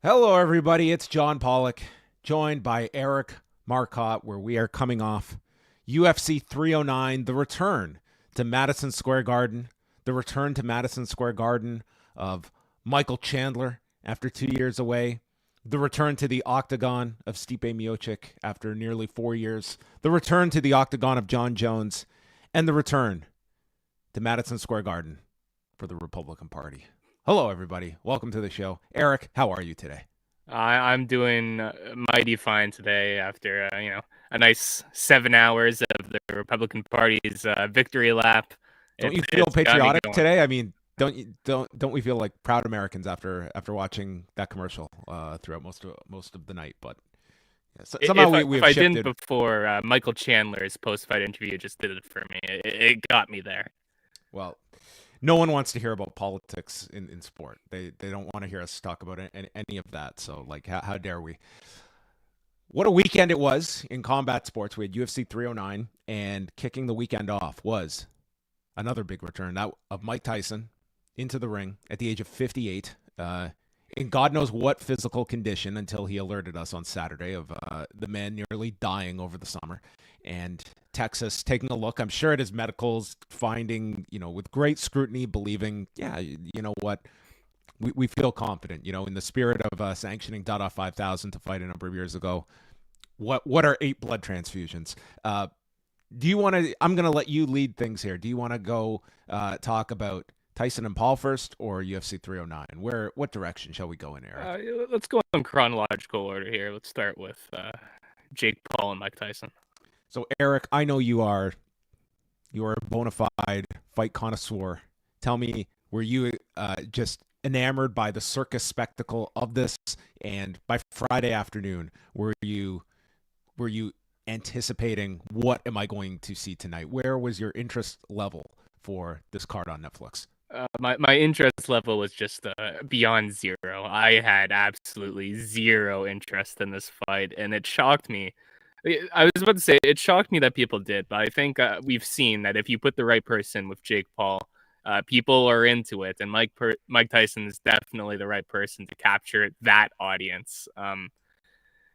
Hello, everybody. It's John Pollock, joined by Eric Marcotte, where we are coming off UFC 309, the return to Madison Square Garden, of Michael Chandler after 2 years away, the return to the octagon of Stipe Miocic after nearly 4 years, the return to the octagon of Jon Jones, and the return to Madison Square Garden for the Republican Party. Hello, everybody. Welcome to the show. Eric, how are you today? I'm doing mighty fine today after a nice 7 hours of the Republican Party's victory lap. Don't you feel patriotic today? I mean, don't we feel like proud Americans after watching that commercial throughout most of the night? But yeah, somehow we have if I shifted. didn't before, Michael Chandler's post-fight interview just did it for me. It got me there. Well, no one wants to hear about politics in sport. They don't want to hear us talk about any of that. So, like, how dare we? What a weekend it was in combat sports. We had UFC 309, and kicking the weekend off was another big return of Mike Tyson into the ring at the age of 58. In God knows what physical condition until he alerted us on Saturday of the man nearly dying over the summer. And Texas taking a look, I'm sure at his medicals, finding, with great scrutiny, believing, yeah, you know what, we feel confident, in the spirit of sanctioning Dada 5000 to fight a number of years ago. What are 8 blood transfusions? Do you want to, I'm going to let you lead things here. Do you want to go talk about Tyson and Paul first, or UFC 309? What direction shall we go in, Eric? Let's go in chronological order here. Let's start with Jake Paul and Mike Tyson. So, Eric, I know you are a bona fide fight connoisseur. Tell me, were you just enamored by the circus spectacle of this? And by Friday afternoon, were you anticipating, what am I going to see tonight? Where was your interest level for this card on Netflix? My interest level was just beyond zero. I had absolutely zero interest in this fight, and it shocked me. I was about to say it shocked me that people did, but I think we've seen that if you put the right person with Jake Paul, people are into it, and Mike Tyson is definitely the right person to capture that audience.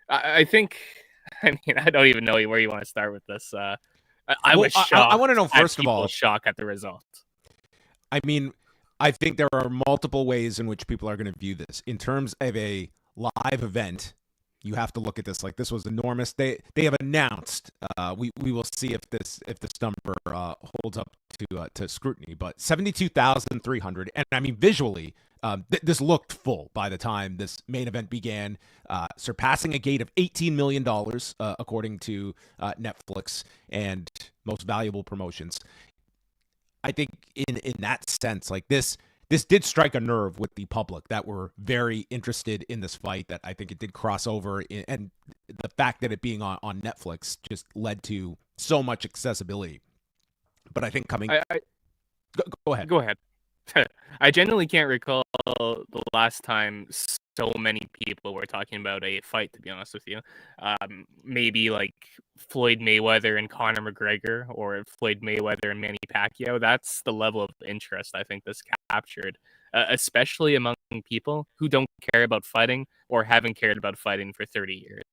I think. I mean, I don't even know where you want to start with this. I was shocked. I want to know, first of all, shock at the result. I mean, I think there are multiple ways in which people are going to view this. In terms of a live event, you have to look at this like this was enormous. They have announced. We will see if this number holds up to scrutiny. But 72,300, and I mean visually, this looked full by the time this main event began, surpassing a gate of $18 million according to Netflix and Most Valuable Promotions. I think in that sense, like this did strike a nerve with the public that were very interested in this fight, that I think it did cross over, and the fact that it being on Netflix just led to so much accessibility. But I think coming... Go ahead. Go ahead. I genuinely can't recall the last time so many people were talking about a fight, to be honest with you. Maybe like Floyd Mayweather and Conor McGregor, or Floyd Mayweather and Manny Pacquiao. That's the level of interest I think this captured, especially among people who don't care about fighting or haven't cared about fighting for 30 years.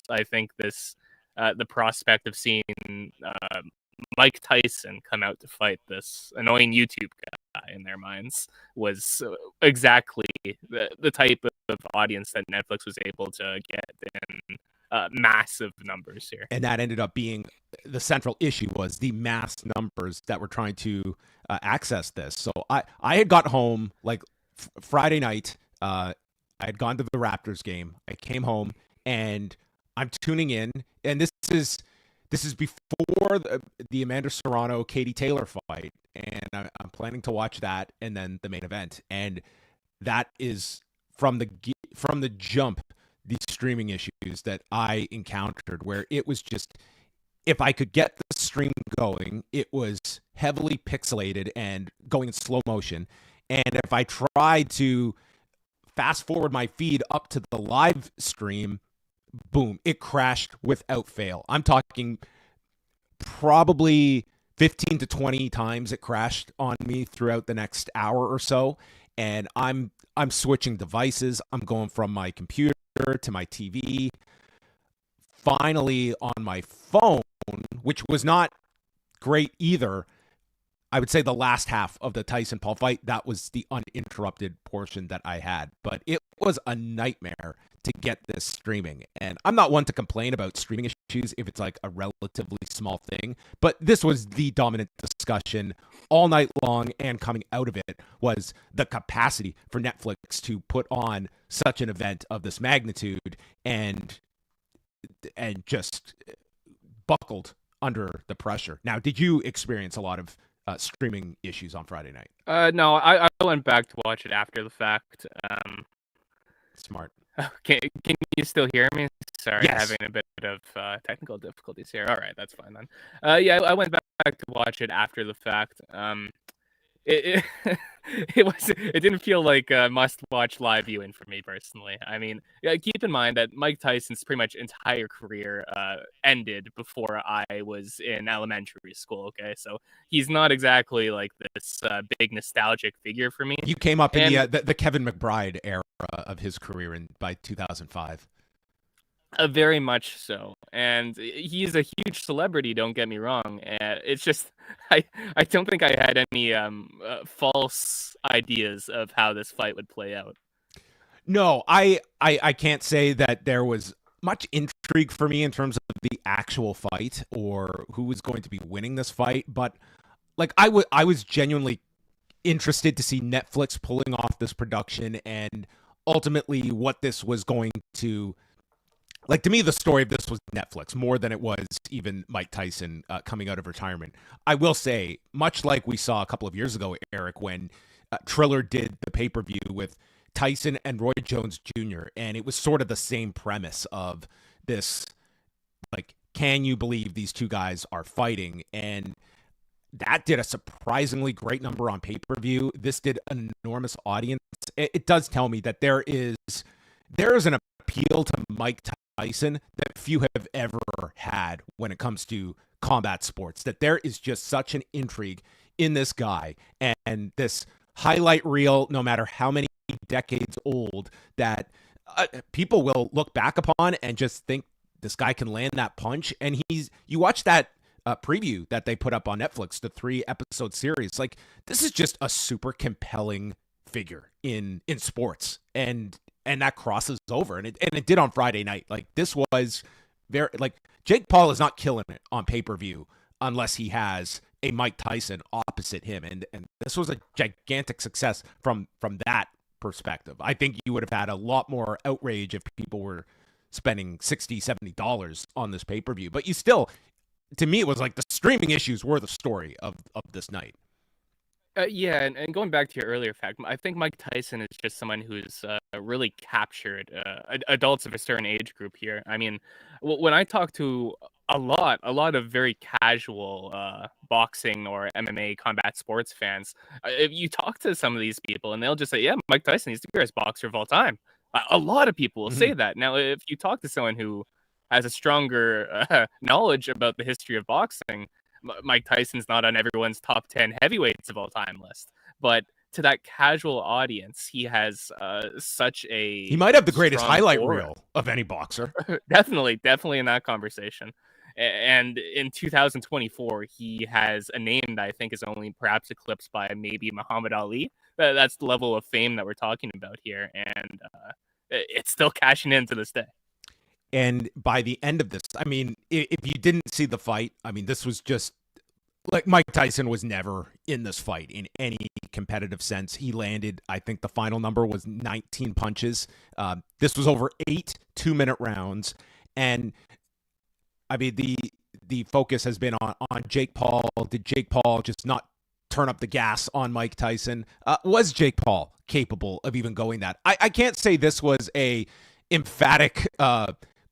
I think this, the prospect of seeing Mike Tyson come out to fight this annoying YouTube guy in their minds was exactly the type of audience that Netflix was able to get in massive numbers here. And that ended up being the central issue, was the mass numbers that were trying to access this. So I had got home like Friday night. I had gone to the Raptors game. I came home and I'm tuning in, and this is before the Amanda Serrano Katie Taylor fight, and I'm planning to watch that and then the main event. And that is from the jump, the streaming issues that I encountered, where it was just, if I could get the stream going, it was heavily pixelated and going in slow motion. And if I tried to fast forward my feed up to the live stream, boom, it crashed without fail. I'm talking probably 15 to 20 times it crashed on me throughout the next hour or so. and I'm switching devices. I'm going from my computer to my TV. Finally, on my phone, which was not great either. I would say the last half of the Tyson Paul fight, that was the uninterrupted portion that I had. But it was a nightmare to get this streaming. And I'm not one to complain about streaming issues if it's like a relatively small thing. But this was the dominant discussion all night long, and coming out of it was the capacity for Netflix to put on such an event of this magnitude and just buckled under the pressure. Now, did you experience a lot of streaming issues on Friday night? No, I went back to watch it after the fact. Smart. Can you still hear me? Sorry, Yes. having a bit of technical difficulties here. All right, that's fine then. Yeah, I went back to watch it after the fact. It it didn't feel like a must-watch live viewing for me personally. I mean, yeah, keep in mind that Mike Tyson's pretty much entire career ended before I was in elementary school. Okay, so he's not exactly like this big nostalgic figure for me. You came up in the Kevin McBride era of his career by 2005. Very much so, and he's a huge celebrity. Don't get me wrong. It's just I don't think I had any false ideas of how this fight would play out. No, I can't say that there was much intrigue for me in terms of the actual fight or who was going to be winning this fight, but like I was genuinely interested to see Netflix pulling off this production and ultimately what this was going to. Like, to me, the story of this was Netflix more than it was even Mike Tyson coming out of retirement. I will say, much like we saw a couple of years ago, Eryk, when Triller did the pay-per-view with Tyson and Roy Jones Jr., and it was sort of the same premise of this, like, can you believe these two guys are fighting? And that did a surprisingly great number on pay-per-view. This did an enormous audience. It does tell me that there is an appeal to Mike Tyson that few have ever had when it comes to combat sports, that there is just such an intrigue in this guy and this highlight reel, no matter how many decades old, that people will look back upon and just think this guy can land that punch. And you watch that preview that they put up on Netflix, the 3-episode series, like, this is just a super compelling figure in sports, and that crosses over, and it did on Friday night. Like, this was very, like, Jake Paul is not killing it on pay-per-view unless he has a Mike Tyson opposite him, and this was a gigantic success from that perspective. I think you would have had a lot more outrage if people were spending $60-$70 on this pay-per-view, but you still, to me, it was like the streaming issues were the story of this night. Yeah, and going back to your earlier fact, I think Mike Tyson is just someone who's really captured adults of a certain age group here. I mean, when I talk to a lot of very casual boxing or MMA combat sports fans, if you talk to some of these people and they'll just say, yeah, Mike Tyson is the greatest boxer of all time. A lot of people will say that. Now, if you talk to someone who has a stronger knowledge about the history of boxing, Mike Tyson's not on everyone's top 10 heavyweights of all time list, but to that casual audience, he has such a. He might have the greatest highlight reel of any boxer. Definitely in that conversation. And in 2024, he has a name that I think is only perhaps eclipsed by maybe Muhammad Ali. That's the level of fame that we're talking about here, and it's still cashing in to this day. And by the end of this, I mean, if you didn't see the fight, I mean, this was just like Mike Tyson was never in this fight in any competitive sense. He landed, I think the final number was 19 punches. This was over 8 2-minute rounds. And I mean, the focus has been on Jake Paul. Did Jake Paul just not turn up the gas on Mike Tyson? Was Jake Paul capable of even going that? I can't say this was a emphatic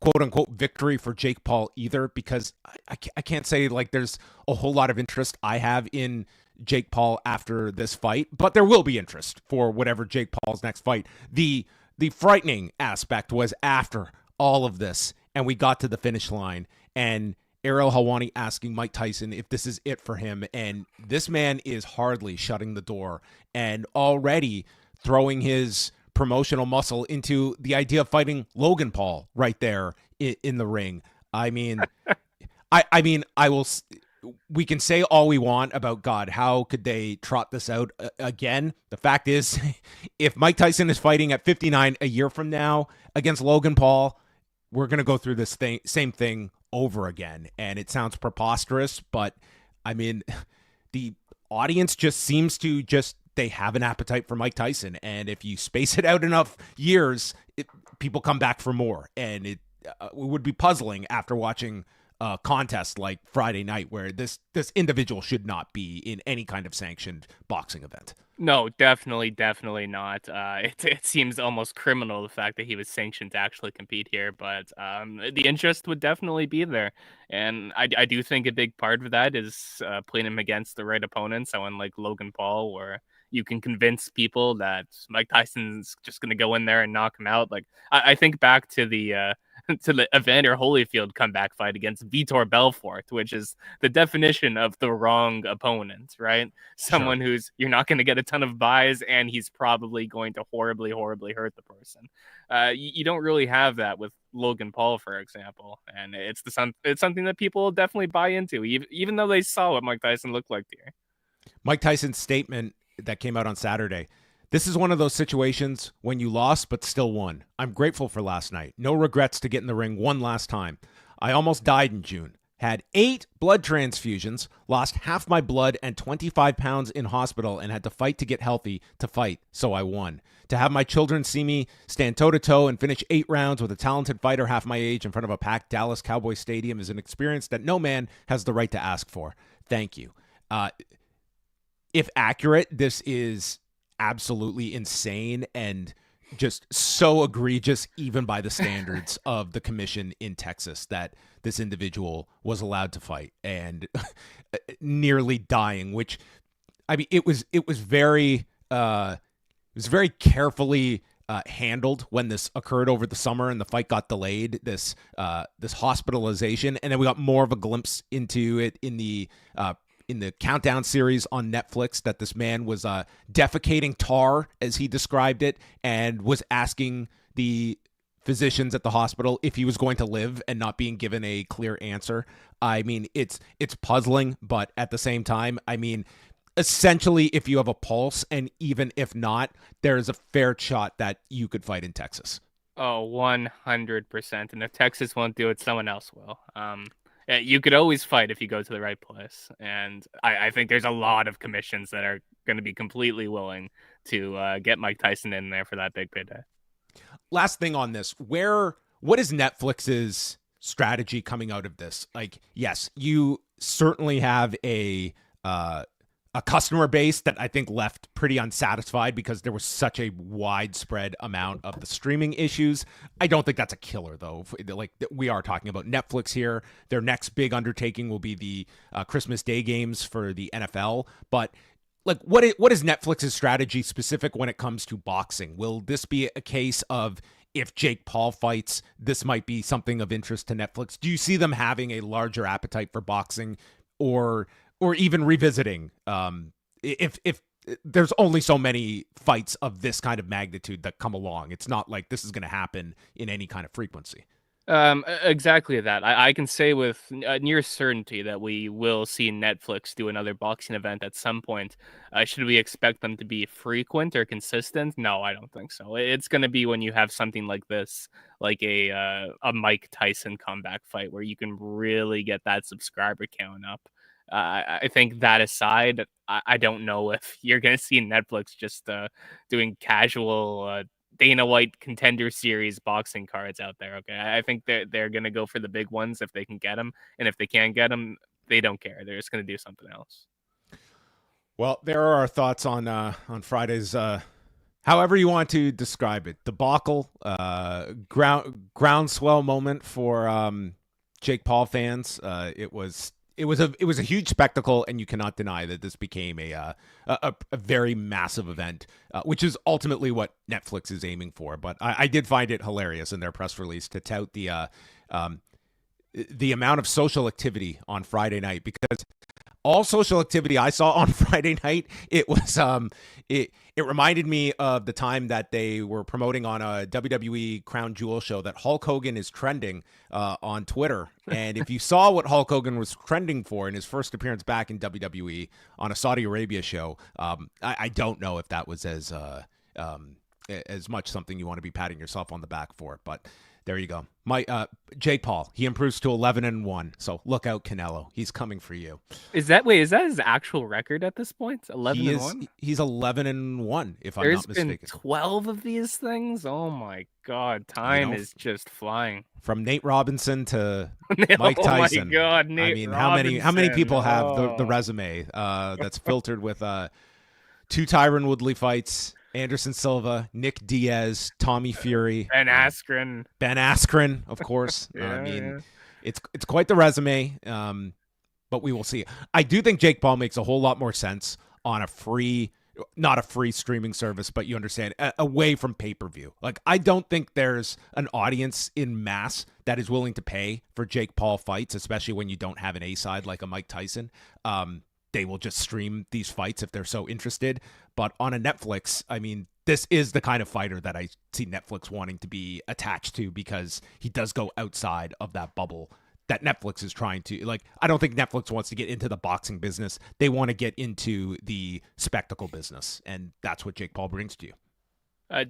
quote unquote victory for Jake Paul either, because I can't say like there's a whole lot of interest I have in Jake Paul after this fight, but there will be interest for whatever Jake Paul's next fight. The frightening aspect was after all of this and we got to the finish line and Ariel Helwani asking Mike Tyson if this is it for him, and this man is hardly shutting the door, and already throwing his promotional muscle into the idea of fighting Logan Paul right there in the ring. I mean, I will. We can say all we want about God. How could they trot this out again? The fact is, if Mike Tyson is fighting at 59 a year from now against Logan Paul, we're going to go through this same thing over again. And it sounds preposterous, but I mean, the audience just seems to they have an appetite for Mike Tyson. And if you space it out enough years, people come back for more. And it would be puzzling after watching a contest like Friday night, where this individual should not be in any kind of sanctioned boxing event. No, definitely not. It seems almost criminal, the fact that he was sanctioned to actually compete here, but the interest would definitely be there. And I do think a big part of that is playing him against the right opponent, someone like Logan Paul, where you can convince people that Mike Tyson's just going to go in there and knock him out. Like, I think back to the Evander Holyfield comeback fight against Vitor Belfort, which is the definition of the wrong opponent, right? Someone who's, you're not going to get a ton of buys, and he's probably going to horribly hurt the person. You don't really have that with Logan Paul, for example, and it's something that people will definitely buy into, even though they saw what Mike Tyson looked like here. Mike Tyson's statement that came out on Saturday: "This is one of those situations when you lost but still won. I'm grateful for last night. No regrets to get in the ring one last time. I almost died in June. Had 8 blood transfusions, lost half my blood and 25 pounds in hospital, and had to fight to get healthy to fight, so I won. To have my children see me stand toe-to-toe and finish 8 rounds with a talented fighter half my age in front of a packed Dallas Cowboy Stadium is an experience that no man has the right to ask for. Thank you." If accurate, this is absolutely insane and just so egregious, even by the standards of the commission in Texas, that this individual was allowed to fight and nearly dying, which, I mean, it was very carefully handled when this occurred over the summer and the fight got delayed, this hospitalization. And then we got more of a glimpse into it in the Countdown series on Netflix, that this man was defecating tar, as he described it, and was asking the physicians at the hospital if he was going to live and not being given a clear answer. I mean, it's puzzling, but at the same time, I mean, essentially, if you have a pulse, and even if not, there's a fair shot that you could fight in Texas. Oh, 100%. And if Texas won't do it, someone else will. You could always fight if you go to the right place. And I think there's a lot of commissions that are going to be completely willing to get Mike Tyson in there for that big payday. Last thing on this, what is Netflix's strategy coming out of this? Like, yes, you certainly have a customer base that I think left pretty unsatisfied because there was such a widespread amount of the streaming issues. I don't think that's a killer, though. Like, we are talking about Netflix here. Their next big undertaking will be the Christmas Day games for the NFL. But like, what is Netflix's strategy specific when it comes to boxing? Will this be a case of, if Jake Paul fights, this might be something of interest to Netflix? Do you see them having a larger appetite for boxing, or even revisiting if there's only so many fights of this kind of magnitude that come along? It's not like this is going to happen in any kind of frequency. Exactly that. I can say with near certainty that we will see Netflix do another boxing event at some point. Should we expect them to be frequent or consistent? No, I don't think so. It's going to be when you have something like this, like a Mike Tyson comeback fight, where you can really get that subscriber count up. I think that aside, I don't know if you're going to see Netflix just doing casual Dana White Contender Series boxing cards out there. Okay, I think they're going to go for the big ones if they can get them, and if they can't get them, they don't care. They're just going to do something else. Well, there are our thoughts on Friday's, however you want to describe it, debacle, groundswell moment for Jake Paul fans. It was a huge spectacle, and you cannot deny that this became a very massive event, which is ultimately what Netflix is aiming for. But I did find it hilarious in their press release to tout the amount of social activity on Friday night, because all social activity I saw on Friday night, it was it reminded me of the time that they were promoting on a WWE Crown Jewel show that Hulk Hogan is trending on Twitter. And if you saw what Hulk Hogan was trending for in his first appearance back in WWE on a Saudi Arabia show, I don't know if that was as much something you want to be patting yourself on the back for, but there you go. Jake Paul, he improves to 11-1. So look out, Canelo. He's coming for you. Is that his actual record at this point? 11-1? He's 11-1, if I'm not mistaken. There's been 12 of these things. Oh my God, time is just flying. From Nate Robinson to Mike Tyson. Oh my God, Nate Robinson. how many people have the resume that's filtered with 2 Tyron Woodley fights, Anderson Silva, Nick Diaz, Tommy Fury, Ben Askren, of course. It's quite the resume, but we will see. I do think Jake Paul makes a whole lot more sense on not a free streaming service, but you understand, away from pay-per-view. Like, I don't think there's an audience in mass that is willing to pay for Jake Paul fights, especially when you don't have an A-side like a Mike Tyson. They will just stream these fights if they're so interested. But on a Netflix, I mean, this is the kind of fighter that I see Netflix wanting to be attached to, because he does go outside of that bubble that Netflix is trying to, like, I don't think Netflix wants to get into the boxing business. They want to get into the spectacle business, and that's what Jake Paul brings to you.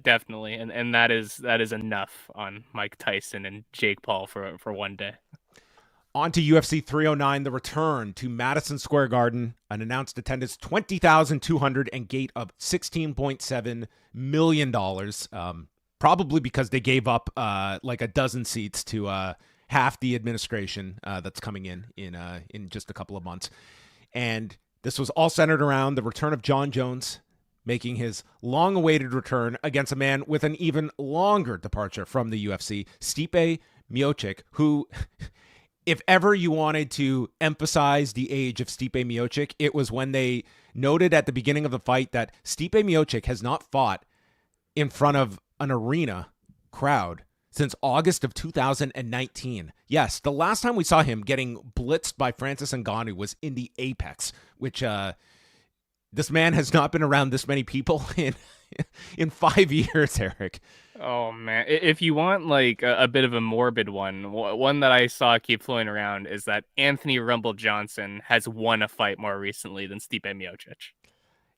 Definitely. And that is enough on Mike Tyson and Jake Paul for one day. On to UFC 309, the return to Madison Square Garden, an announced attendance 20,200 and gate of $16.7 million. Probably because they gave up like a dozen seats to half the administration that's coming in just a couple of months. And this was all centered around the return of Jon Jones, making his long-awaited return against a man with an even longer departure from the UFC, Stipe Miocic, who... If ever you wanted to emphasize the age of Stipe Miocic, it was when they noted at the beginning of the fight that Stipe Miocic has not fought in front of an arena crowd since August of 2019. Yes, the last time we saw him getting blitzed by Francis Ngannou was in the Apex, which this man has not been around this many people in 5 years, Eryk. Oh man, if you want like a bit of a morbid one that I saw keep flowing around is that Anthony Rumble Johnson has won a fight more recently than Stipe Miocic.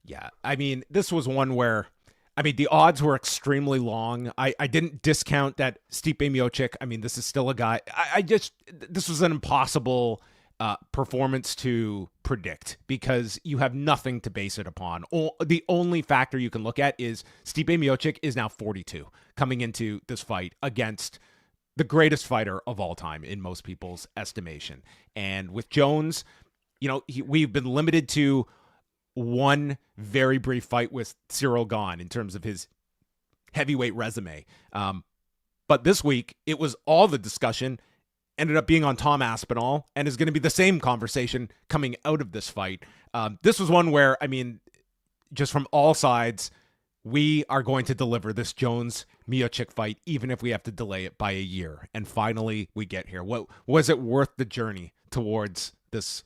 Yeah, I mean, this was one where, I mean, the odds were extremely long. I didn't discount that Stipe Miocic. I mean, this is still a guy. This was an impossible performance to predict, because you have nothing to base it upon. The only factor you can look at is Stipe Miocic is now 42 coming into this fight against the greatest fighter of all time in most people's estimation. And with Jones, you know, we've been limited to one very brief fight with Cyril Gahn in terms of his heavyweight resume. But this week, it was all the discussion ended up being on Tom Aspinall, and is going to be the same conversation coming out of this fight. This was one where, I mean, just from all sides, we are going to deliver this Jones-Miocic fight, even if we have to delay it by a year. And finally, we get here. What was it worth the journey towards this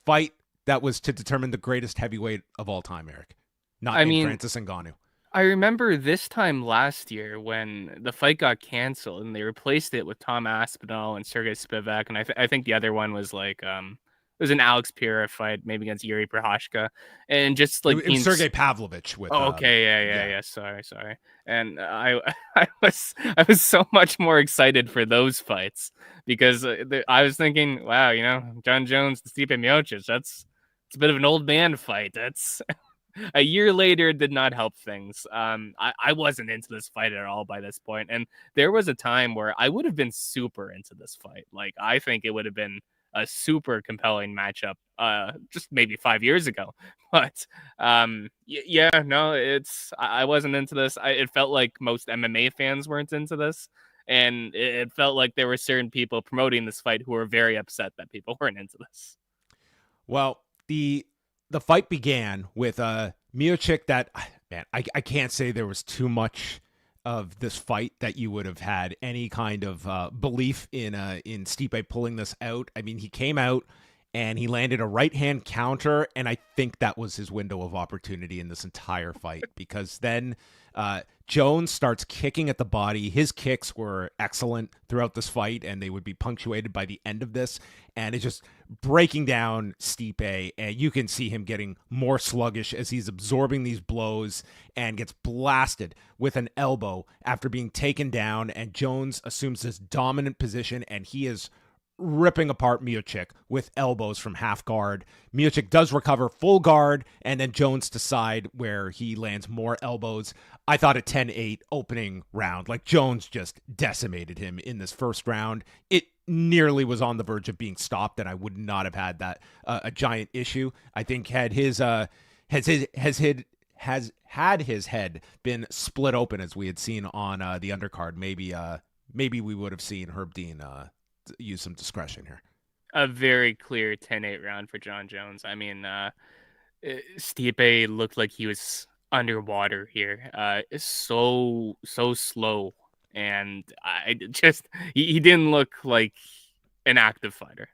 fight that was to determine the greatest heavyweight of all time, Eryk? Francis Ngannou. I remember this time last year when the fight got canceled and they replaced it with Tom Aspinall and Sergey Spivak, and I think the other one was like it was an Alex Pereira fight, maybe against Yuri Prohashka, and just like it was Sergey Pavlovich with. Oh, okay, yeah. Sorry. And I was so much more excited for those fights because I was thinking, wow, you know, Jon Jones, Stipe Miocic, it's a bit of an old man fight. That's. A year later did not help things. I wasn't into this fight at all by this point, and there was a time where I would have been super into this fight. Like, I think it would have been a super compelling matchup just maybe 5 years ago. But I wasn't into this. It felt like most MMA fans weren't into this, and it felt like there were certain people promoting this fight who were very upset that people weren't into this. Well, the fight began with Miocic that, man, I can't say there was too much of this fight that you would have had any kind of belief in Stipe pulling this out. I mean, he came out and he landed a right hand counter. And I think that was his window of opportunity in this entire fight, because then Jones starts kicking at the body. His kicks were excellent throughout this fight, and they would be punctuated by the end of this. And it's just breaking down Stipe, and you can see him getting more sluggish as he's absorbing these blows and gets blasted with an elbow after being taken down. And Jones assumes this dominant position, and he is ripping apart Miocic with elbows from half guard. Miocic does recover full guard, and then Jones decide where he lands more elbows. I thought a 10-8 opening round. Like, Jones just decimated him in this first round. It nearly was on the verge of being stopped, and I would not have had that a giant issue. I think had his had his head been split open as we had seen on the undercard, maybe we would have seen Herb Dean use some discretion here. A very clear 10-8 round for Jon Jones. I mean, Stipe looked like he was underwater here. So slow, and he didn't look like an active fighter.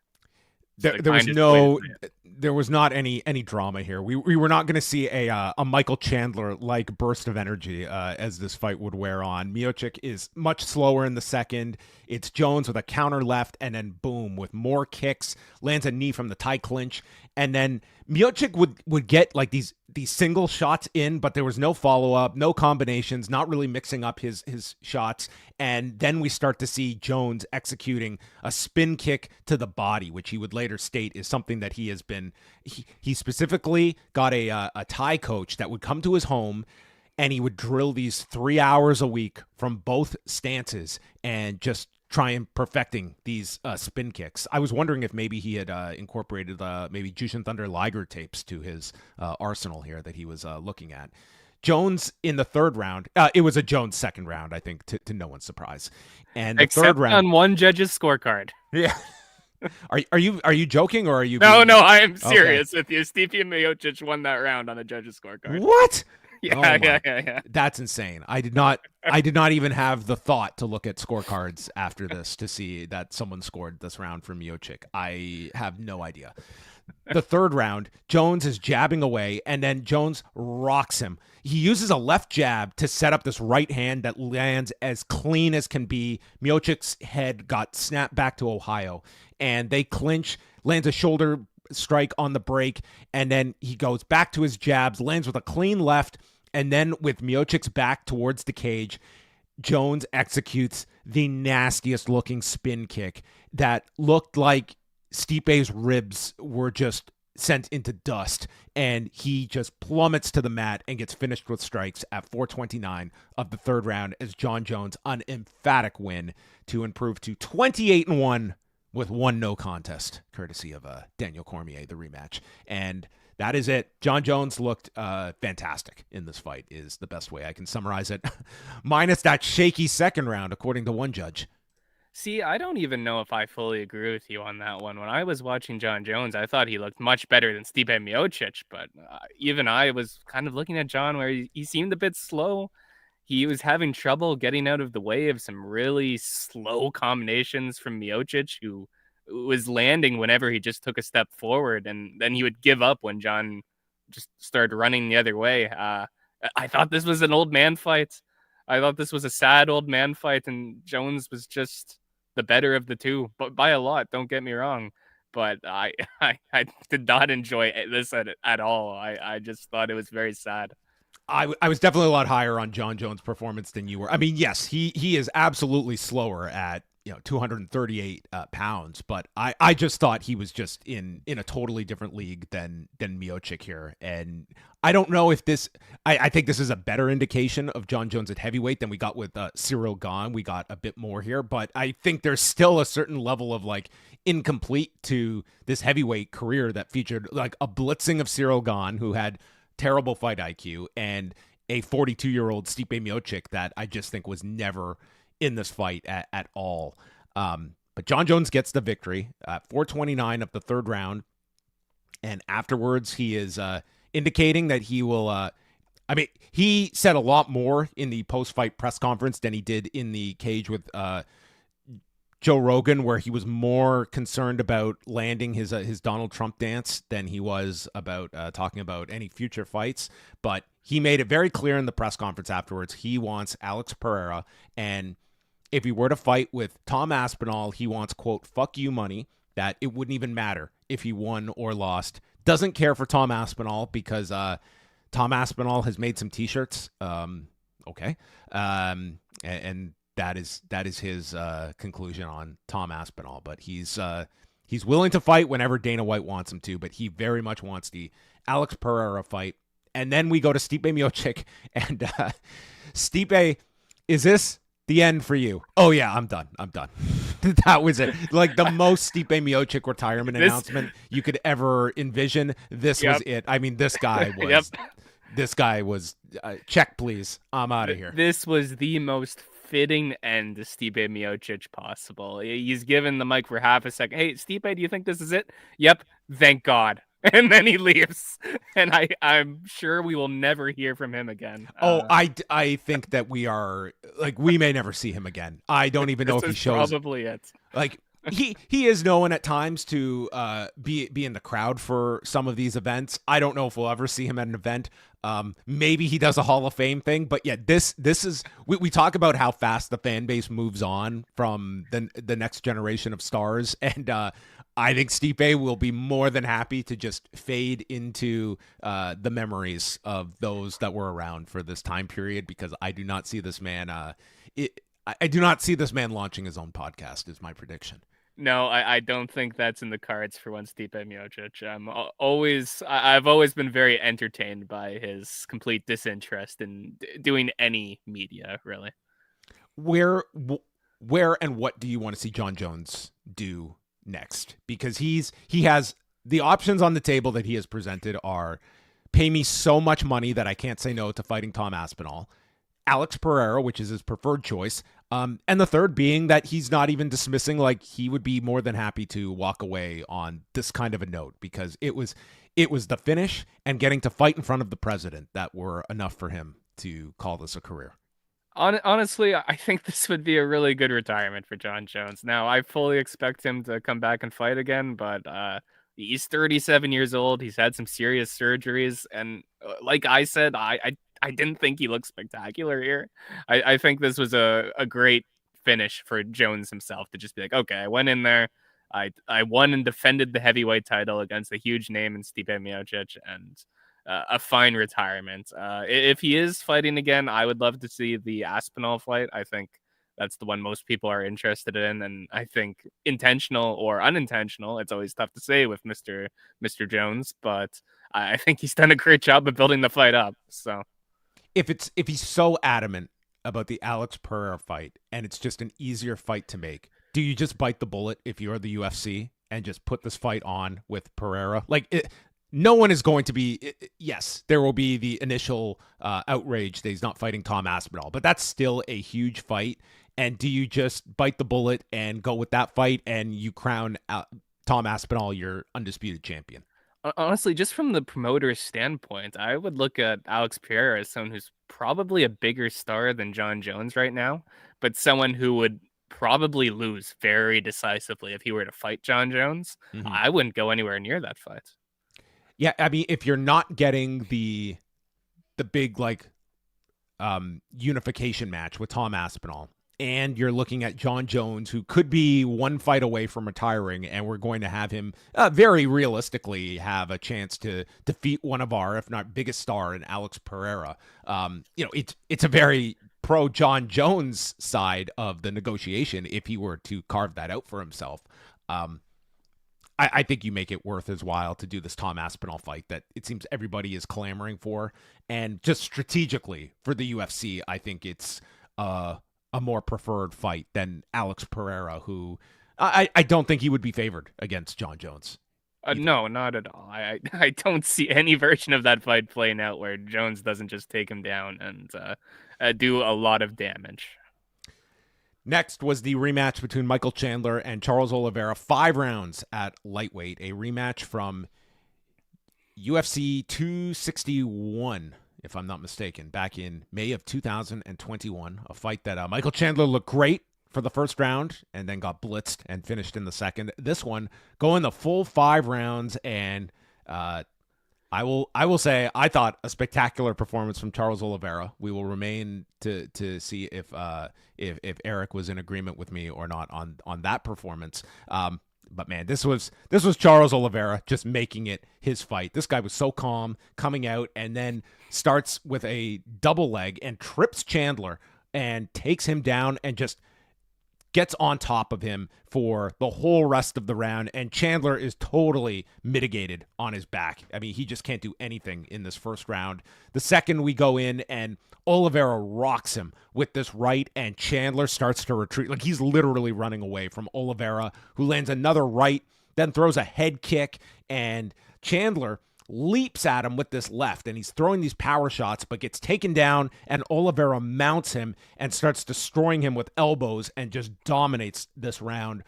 There was not any drama here. We were not going to see a Michael Chandler like burst of energy as this fight would wear on. Miocic is much slower in the second. It's Jones with a counter left, and then boom, with more kicks, lands a knee from the tie clinch, and then Miocic would get like these single shots in, but there was no follow-up, no combinations, not really mixing up his shots. And then we start to see Jones executing a spin kick to the body, which he would later state is something that he has been, he specifically got a Thai coach that would come to his home, and he would drill these 3 hours a week from both stances and just try and perfecting these spin kicks. I was wondering if maybe he had incorporated maybe Jushin Thunder Liger tapes to his arsenal here that he was looking at. Jones in the third round, it was a Jones second round, I think, to no one's surprise. And the except third round on one judge's scorecard. Yeah. Are you joking, or are you? No, I am serious with you. Stipe Miocic won that round on the judge's scorecard. What? Yeah. That's insane. I did not even have the thought to look at scorecards after this to see that someone scored this round for Miocic. I have no idea. The third round, Jones is jabbing away, and then Jones rocks him. He uses a left jab to set up this right hand that lands as clean as can be. Miocic's head got snapped back to Ohio, and they clinch, lands a shoulder strike on the break, and then he goes back to his jabs, lands with a clean left, and then with Miocic's back towards the cage, Jones executes the nastiest looking spin kick that looked like Stipe's ribs were just sent into dust, and he just plummets to the mat and gets finished with strikes at 4:29 of the third round as Jon Jones an emphatic win to improve to 28-1 with one no contest, courtesy of Daniel Cormier, the rematch. And that is it. Jon Jones looked fantastic in this fight, is the best way I can summarize it. Minus that shaky second round, according to one judge. See, I don't even know if I fully agree with you on that one. When I was watching Jon Jones, I thought he looked much better than Stipe Miocic, but even I was kind of looking at Jon where he seemed a bit slow. He was having trouble getting out of the way of some really slow combinations from Miocic, who was landing whenever he just took a step forward, and then he would give up when Jon just started running the other way. I thought this was an old man fight. I thought this was a sad old man fight, and Jones was just the better of the two, but by a lot, don't get me wrong. But I did not enjoy this at all. I just thought it was very sad. I was definitely a lot higher on Jon Jones' performance than you were. I mean, yes, he is absolutely slower at 238 pounds, but I just thought he was just in a totally different league than Miocic here. And I don't know if this, I think this is a better indication of Jon Jones at heavyweight than we got with Ciryl Gane. We got a bit more here, but I think there's still a certain level of like incomplete to this heavyweight career that featured like a blitzing of Ciryl Gane, who had terrible fight IQ, and a 42-year-old Stipe Miocic that I just think was never in this fight at all. But Jon Jones gets the victory at 4:29 of the third round. And afterwards, he is indicating that he will, he said a lot more in the post-fight press conference than he did in the cage with Joe Rogan, where he was more concerned about landing his Donald Trump dance than he was about talking about any future fights. But he made it very clear in the press conference afterwards he wants Alex Pereira, and if he were to fight with Tom Aspinall, he wants, quote, fuck you money, that it wouldn't even matter if he won or lost. Doesn't care for Tom Aspinall because Tom Aspinall has made some T-shirts. Okay. And that is his conclusion on Tom Aspinall. But he's willing to fight whenever Dana White wants him to, but he very much wants the Alex Pereira fight. And then we go to Stipe Miocic. And Stipe, is this the end for you? Oh, yeah, I'm done. That was it. Like the most Stipe Miocic retirement announcement you could ever envision. This was it. I mean, this guy was... This guy was, check, please. I'm out of here. This was the most fitting end to Stipe Miocic possible. He's given the mic for half a second. Hey, Stipe, do you think this is it? Yep. Thank God. And then he leaves. And I'm sure we will never hear from him again. I think that we may never see him again. I don't even know if he shows. Probably it. Like, he is known at times to be in the crowd for some of these events. I don't know if we'll ever see him at an event. Maybe he does a Hall of Fame thing, but yeah, this is we talk about how fast the fan base moves on from the next generation of stars, and I think Stipe will be more than happy to just fade into the memories of those that were around for this time period, because I do not see this man. I do not see this man launching his own podcast. Is my prediction. No, I don't think that's in the cards for one Stipe Miocic. I've always been very entertained by his complete disinterest in doing any media, really. Where and what do you want to see Jon Jones do next? Because he has the options on the table that he has presented are pay me so much money that I can't say no to fighting Tom Aspinall, Alex Pereira, which is his preferred choice. And the third being that he's not even dismissing, like he would be more than happy to walk away on this kind of a note, because it was the finish and getting to fight in front of the president that were enough for him to call this a career. Honestly, I think this would be a really good retirement for Jon Jones. Now, I fully expect him to come back and fight again, but he's 37 years old. He's had some serious surgeries, and like I said, I didn't think he looked spectacular here. I think this was a great finish for Jones himself to just be like, okay, I went in there, I won and defended the heavyweight title against a huge name in Stipe Miocic, and a fine retirement. If he is fighting again, I would love to see the Aspinall fight. I think that's the one most people are interested in, and I think intentional or unintentional, it's always tough to say with Mr. Jones, but I think he's done a great job of building the fight up. So if he's so adamant about the Alex Pereira fight and it's just an easier fight to make, do you just bite the bullet if you're the UFC and just put this fight on with Pereira? No one is going to be. Yes, there will be the initial outrage that he's not fighting Tom Aspinall, but that's still a huge fight. And do you just bite the bullet and go with that fight and you crown Tom Aspinall your undisputed champion? Honestly, just from the promoter's standpoint, I would look at Alex Pereira as someone who's probably a bigger star than Jon Jones right now, but someone who would probably lose very decisively if he were to fight Jon Jones. Mm-hmm. I wouldn't go anywhere near that fight. Yeah, I mean, if you're not getting the big unification match with Tom Aspinall, and you're looking at Jon Jones, who could be one fight away from retiring, and we're going to have him very realistically have a chance to defeat one of our, if not biggest star, in Alex Pereira. It's a very pro Jon Jones side of the negotiation if he were to carve that out for himself. I think you make it worth his while to do this Tom Aspinall fight that it seems everybody is clamoring for. And just strategically for the UFC, I think it's a more preferred fight than Alex Pereira, who I don't think he would be favored against Jon Jones. No, not at all. I don't see any version of that fight playing out where Jones doesn't just take him down and do a lot of damage. Next was the rematch between Michael Chandler and Charles Oliveira, 5 rounds at lightweight, a rematch from UFC 261, if I'm not mistaken, back in May of 2021, a fight that Michael Chandler looked great for the first round and then got blitzed and finished in the second. This one going the full 5 rounds, and I will say I thought a spectacular performance from Charles Oliveira. We will remain to see if Eryk was in agreement with me or not on that performance. But man, this was Charles Oliveira just making it his fight. This guy was so calm coming out, and then starts with a double leg and trips Chandler and takes him down and just gets on top of him for the whole rest of the round. And Chandler is totally mitigated on his back. I mean, he just can't do anything in this first round. The second we go in, and Oliveira rocks him with this right, and Chandler starts to retreat. Like, he's literally running away from Oliveira, who lands another right, then throws a head kick, and Chandler leaps at him with this left, and he's throwing these power shots, but gets taken down, and Oliveira mounts him and starts destroying him with elbows and just dominates this round.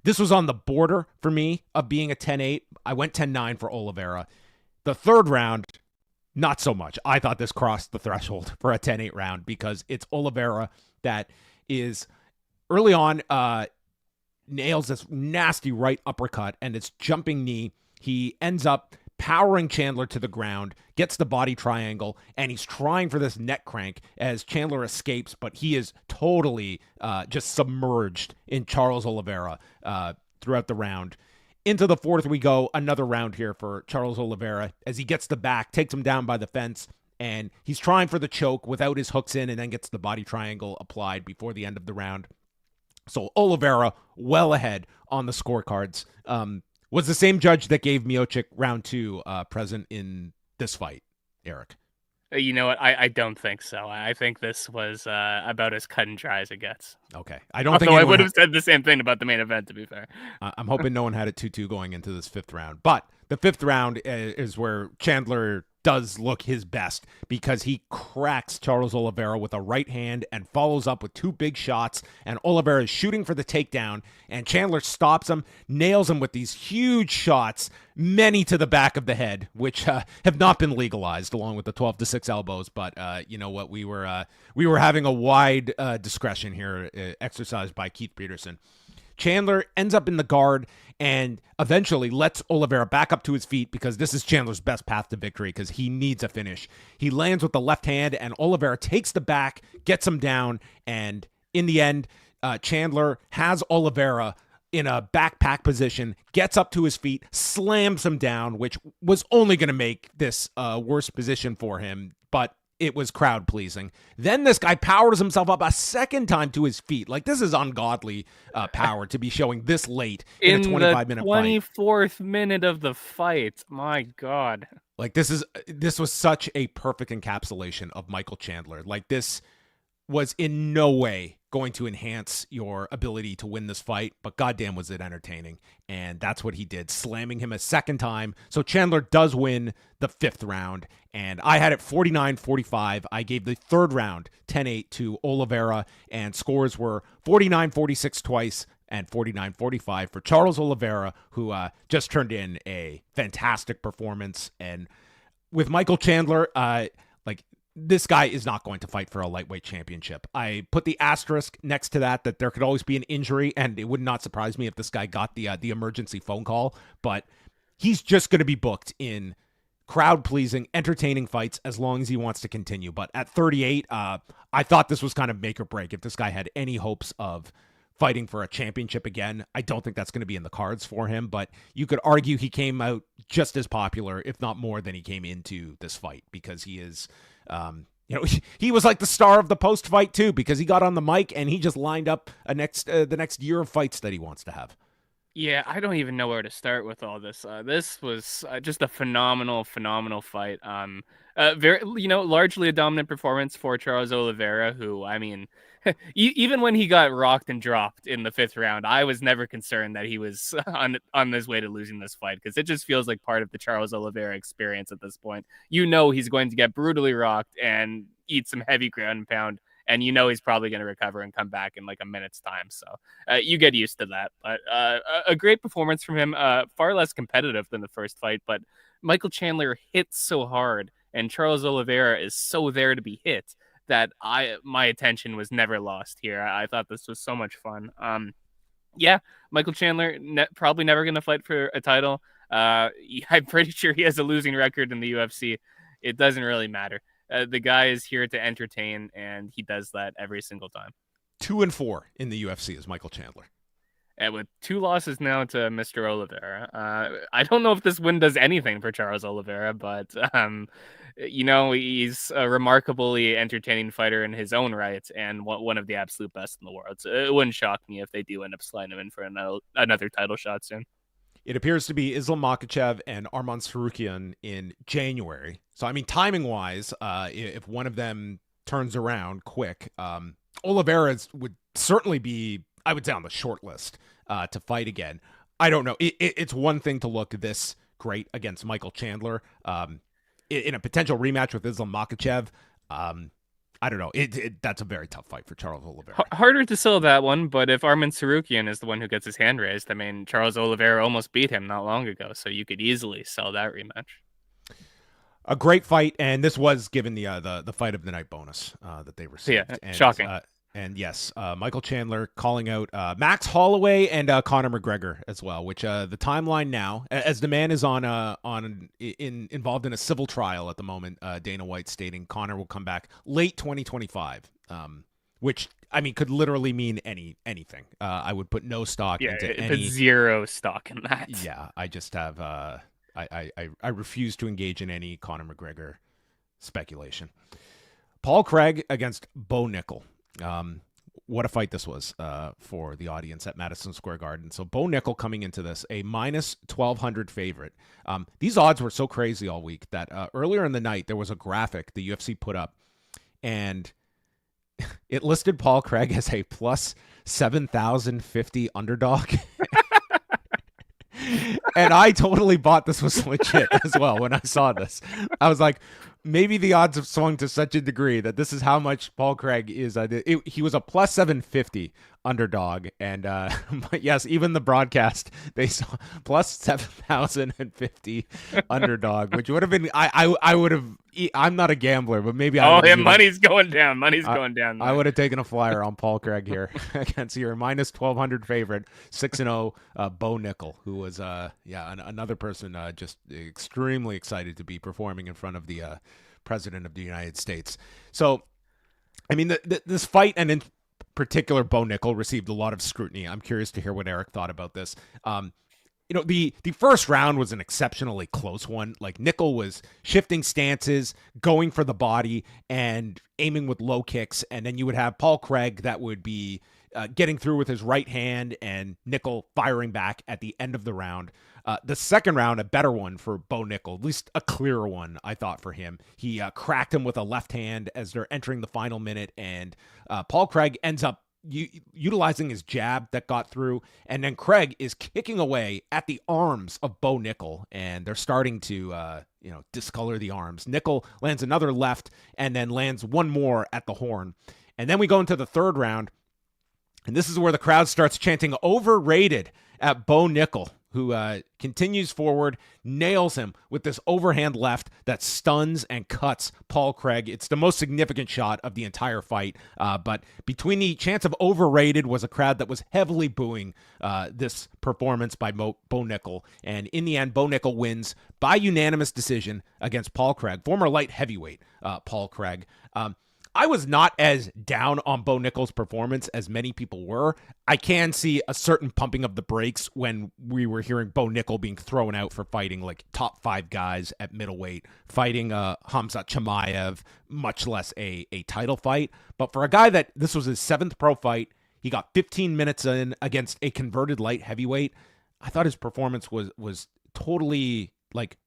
This was on the border for me of being a 10-8. I went 10-9 for Oliveira. The third round, not so much. I thought this crossed the threshold for a 10-8 round because it's Oliveira that is early on nails this nasty right uppercut and its jumping knee. He ends up powering Chandler to the ground, gets the body triangle, and he's trying for this neck crank as Chandler escapes, but he is totally just submerged in Charles Oliveira throughout the round. Into the fourth we go, another round here for Charles Oliveira as he gets the back, takes him down by the fence, and he's trying for the choke without his hooks in, and then gets the body triangle applied before the end of the round. So Oliveira well ahead on the scorecards. Was the same judge that gave Miocic round 2 present in this fight, Eryk? You know what? I don't think so. I think this was about as cut and dry as it gets. Okay. I don't think I would have said the same thing about the main event, to be fair. I'm hoping no one had it 2-2 going into this fifth round. But the fifth round is where Chandler does look his best because he cracks Charles Oliveira with a right hand and follows up with 2 big shots, and Oliveira is shooting for the takedown, and Chandler stops him, nails him with these huge shots, many to the back of the head, which have not been legalized, along with the 12-6 elbows. But you know what? We were having a wide discretion here exercised by Keith Peterson. Chandler ends up in the guard and eventually lets Oliveira back up to his feet because this is Chandler's best path to victory because he needs a finish. He lands with the left hand, and Oliveira takes the back, gets him down, and in the end, Chandler has Oliveira in a backpack position, gets up to his feet, slams him down, which was only going to make this a worse position for him, but it was crowd pleasing. Then this guy powers himself up a second time to his feet. Like, this is ungodly power to be showing this late in a 25-minute fight. 24th minute of the fight. My God. Like, this was such a perfect encapsulation of Michael Chandler. Like, this was in no way going to enhance your ability to win this fight, but goddamn was it entertaining. And that's what he did, slamming him a second time. So Chandler does win the fifth round, and I had it 49-45. I gave the third round 10-8 to Oliveira, and scores were 49-46 twice and 49-45 for Charles Oliveira, who just turned in a fantastic performance. And with Michael Chandler, this guy is not going to fight for a lightweight championship. I put the asterisk next to that there could always be an injury, and it would not surprise me if this guy got the emergency phone call, but he's just going to be booked in crowd-pleasing, entertaining fights as long as he wants to continue. But at 38, I thought this was kind of make or break. If this guy had any hopes of fighting for a championship again, I don't think that's going to be in the cards for him, but you could argue he came out just as popular, if not more, than he came into this fight, because he is... he was like the star of the post-fight too, because he got on the mic and he just lined up the next year of fights that he wants to have. Yeah, I don't even know where to start with all this. This was just a phenomenal fight. Very, largely a dominant performance for Charles Oliveira, who, I mean, even when he got rocked and dropped in the fifth round, I was never concerned that he was on his way to losing this fight, because it just feels like part of the Charles Oliveira experience at this point. He's going to get brutally rocked and eat some heavy ground and pound, and he's probably going to recover and come back in like a minute's time. So you get used to that. But a great performance from him, far less competitive than the first fight, but Michael Chandler hits so hard, and Charles Oliveira is so there to be hit, that my attention was never lost here. I thought this was so much fun. Yeah, Michael Chandler probably never going to fight for a title. I'm pretty sure he has a losing record in the UFC. It doesn't really matter. The guy is here to entertain, and he does that every single time. 2-4 in the UFC is Michael Chandler. And with 2 losses now to Mr. Oliveira. I don't know if this win does anything for Charles Oliveira, but, he's a remarkably entertaining fighter in his own right and one of the absolute best in the world. So it wouldn't shock me if they do end up sliding him in for another title shot soon. It appears to be Islam Makhachev and Arman Tsarukyan in January. So, I mean, timing-wise, if one of them turns around quick, Oliveira would certainly be, I would say, on the short list to fight again. I don't know. It's one thing to look this great against Michael Chandler. In a potential rematch with Islam Makhachev, I don't know. That's a very tough fight for Charles Oliveira. Harder to sell that one, but if Arman Tsarukyan is the one who gets his hand raised, I mean, Charles Oliveira almost beat him not long ago, so you could easily sell that rematch. A great fight, and this was given the fight of the night bonus that they received. Yeah, and, shocking. And yes, Michael Chandler calling out Max Holloway and Conor McGregor as well, which the timeline now, as the man is involved in a civil trial at the moment, Dana White stating Conor will come back late 2025, which, I mean, could literally mean anything. I would put no stock into any. Put zero stock in that. Yeah, I just have, I refuse to engage in any Conor McGregor speculation. Paul Craig against Bo Nickal. What a fight this was for the audience at Madison Square Garden. So Bo Nickal coming into this, a minus 1,200 favorite. These odds were so crazy all week that earlier in the night, there was a graphic the UFC put up, and it listed Paul Craig as a plus 7,050 underdog. And I totally bought this was legit as well when I saw this. I was like, maybe the odds have swung to such a degree that this is how much Paul Craig is. He was a plus 750 underdog. And but yes, even the broadcast, they saw plus 7,050 underdog, which would have been, I would have, I'm not a gambler, but maybe money's going down. Going down. I would have taken a flyer on Paul Craig here against your minus 1,200 favorite, 6-0 Bo Nickal, who was, another person just extremely excited to be performing in front of the President of the United States. So, I mean, this fight, and in particular, Bo Nickal, received a lot of scrutiny. I'm curious to hear what Eryk thought about this. The first round was an exceptionally close one. Like, Nickal was shifting stances, going for the body, and aiming with low kicks. And then you would have Paul Craig that would be getting through with his right hand, and Nickal firing back at the end of the round. The second round, a better one for Bo Nickal, at least a clearer one, I thought, for him. He cracked him with a left hand as they're entering the final minute, and Paul Craig ends up utilizing his jab that got through, and then Craig is kicking away at the arms of Bo Nickal, and they're starting to discolor the arms. Nickal lands another left and then lands one more at the horn. And then we go into the third round, and this is where the crowd starts chanting overrated at Bo Nickal, who continues forward, nails him with this overhand left that stuns and cuts Paul Craig. It's the most significant shot of the entire fight. But between the chance of overrated was a crowd that was heavily booing this performance by Bo Nickal. And in the end, Bo Nickal wins by unanimous decision against Paul Craig, former light heavyweight Paul Craig. I was not as down on Bo Nickal's performance as many people were. I can see a certain pumping of the brakes when we were hearing Bo Nickal being thrown out for fighting like top 5 guys at middleweight, fighting Khamzat Chimaev, much less a title fight. But for a guy that this was his 7th pro fight, he got 15 minutes in against a converted light heavyweight. I thought his performance was totally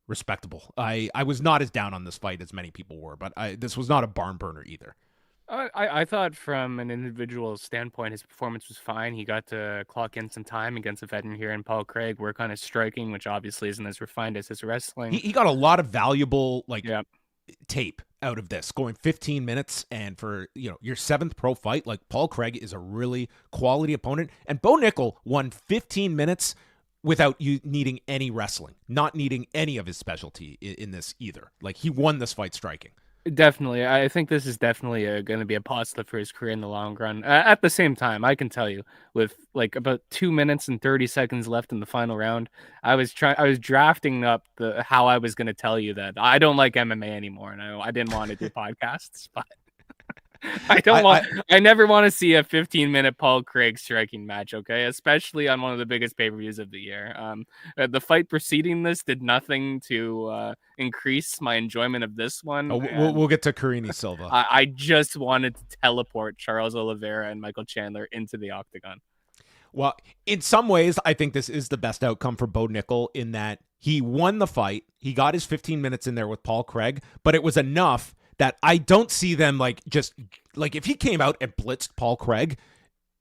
respectable. I was not as down on this fight as many people were, but this was not a barn burner either. I thought from an individual standpoint, his performance was fine. He got to clock in some time against a veteran here in Paul Craig, work on his striking, which obviously isn't as refined as his wrestling. He got a lot of valuable tape out of this, going 15 minutes, and for your 7th pro fight, Paul Craig is a really quality opponent, and Bo Nickal won 15 minutes without you needing any wrestling, not needing any of his specialty in this either. He won this fight striking. Definitely. I think this is definitely going to be a positive for his career in the long run. At the same time, I can tell you, with like about 2 minutes and 30 seconds left in the final round, I was drafting up how I was going to tell you that I don't like MMA anymore, and I didn't want to do podcasts, but I I never want to see a 15-minute Paul Craig striking match, okay? Especially on one of the biggest pay-per-views of the year. The fight preceding this did nothing to increase my enjoyment of this one. we'll get to Karine Silva. I just wanted to teleport Charles Oliveira and Michael Chandler into the octagon. Well, in some ways, I think this is the best outcome for Bo Nickal in that he won the fight. He got his 15 minutes in there with Paul Craig, but it was enough that I don't see them like just like if he came out and blitzed Paul Craig,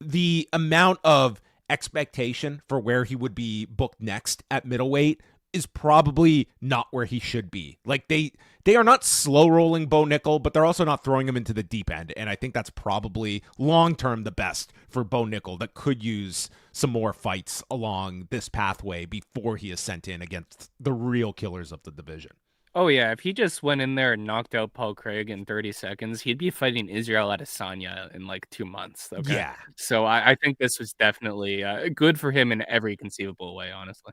the amount of expectation for where he would be booked next at middleweight is probably not where he should be. Like they are not slow rolling Bo Nickal, but they're also not throwing him into the deep end. And I think that's probably long term the best for Bo Nickal that could use some more fights along this pathway before he is sent in against the real killers of the division. Oh yeah, if he just went in there and knocked out Paul Craig in 30 seconds, he'd be fighting Israel Adesanya in like 2 months. Okay, Yeah. so I think this was definitely good for him in every conceivable way. Honestly,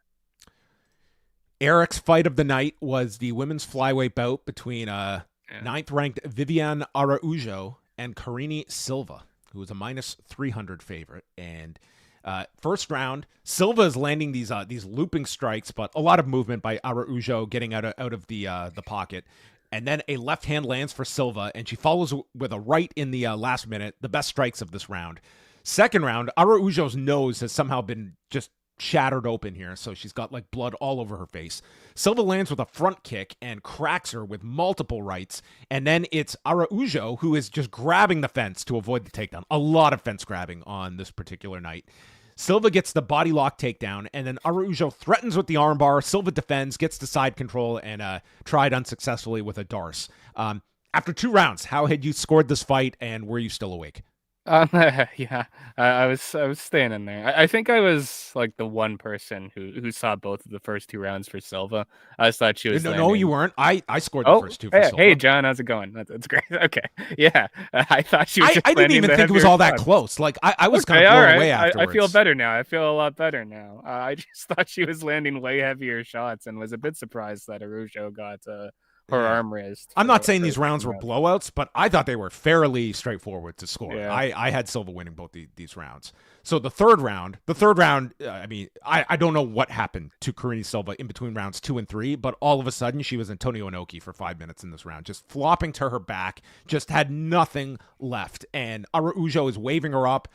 Eryk's fight of the night was the women's flyweight bout between ninth-ranked Viviane Araújo and Karine Silva, who was a minus 300 favorite. And first round, Silva is landing these looping strikes, but a lot of movement by Araújo getting out of the pocket. And then a left hand lands for Silva, and she follows with a right in the last minute, the best strikes of this round. Second round, Araújo's nose has somehow been just shattered open here, so she's got like blood all over her face. Silva lands with a front kick and cracks her with multiple rights, and then it's Araújo who is just grabbing the fence to avoid the takedown. A lot of fence grabbing on this particular night. Silva gets the body lock takedown, and then Araújo threatens with the armbar. Silva defends, gets the side control, and tried unsuccessfully with a Darce. After 2 rounds, how had you scored this fight, and were you still awake? Yeah, I was staying in there. I think I was like the one person who saw both of the first 2 rounds for Silva. I just thought she was No, you weren't. I scored the first 2 for Silva. Hey, John, how's it going? That's great. Okay, yeah, I thought she was. I didn't even think it was all that close. Like I was kind of blown away afterwards. I feel better now. I feel a lot better now. I just thought she was landing way heavier shots and was a bit surprised that Araújo got her arm raised. I'm not saying these rounds were blowouts, but I thought they were fairly straightforward to score. Yeah. I had Silva winning both these rounds. So the third round, I mean, I don't know what happened to Karine Silva in between rounds 2 and 3, but all of a sudden she was Antonio Inoki for 5 minutes in this round, just flopping to her back, just had nothing left. And Araújo is waving her up.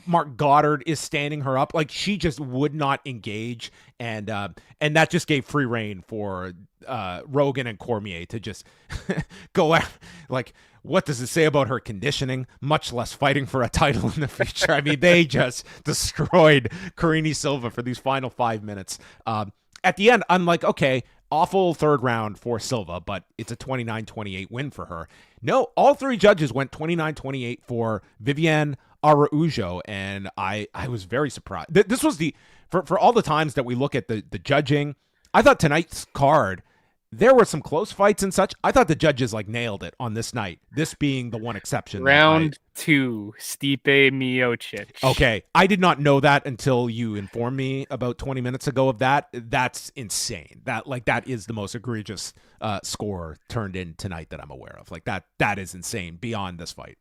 Mark Goddard is standing her up. Like she just would not engage. And that just gave free reign for Rogan and Cormier to just go out. Like, what does it say about her conditioning, much less fighting for a title in the future? I mean, they just destroyed Karine Silva for these final 5 minutes. At the end, I'm like, okay, awful third round for Silva, but it's a 29-28 win for her. No, all 3 judges went 29-28 for Viviane Araújo, and I was very surprised. This was for all the times that we look at the judging, I thought tonight's card, there were some close fights and such. I thought the judges like nailed it on this night, this being the one exception. Round 2, Stipe Miocic. Okay, I did not know that until you informed me about 20 minutes ago of that. That's insane. That is the most egregious score turned in tonight that I'm aware of. Like that is insane beyond this fight.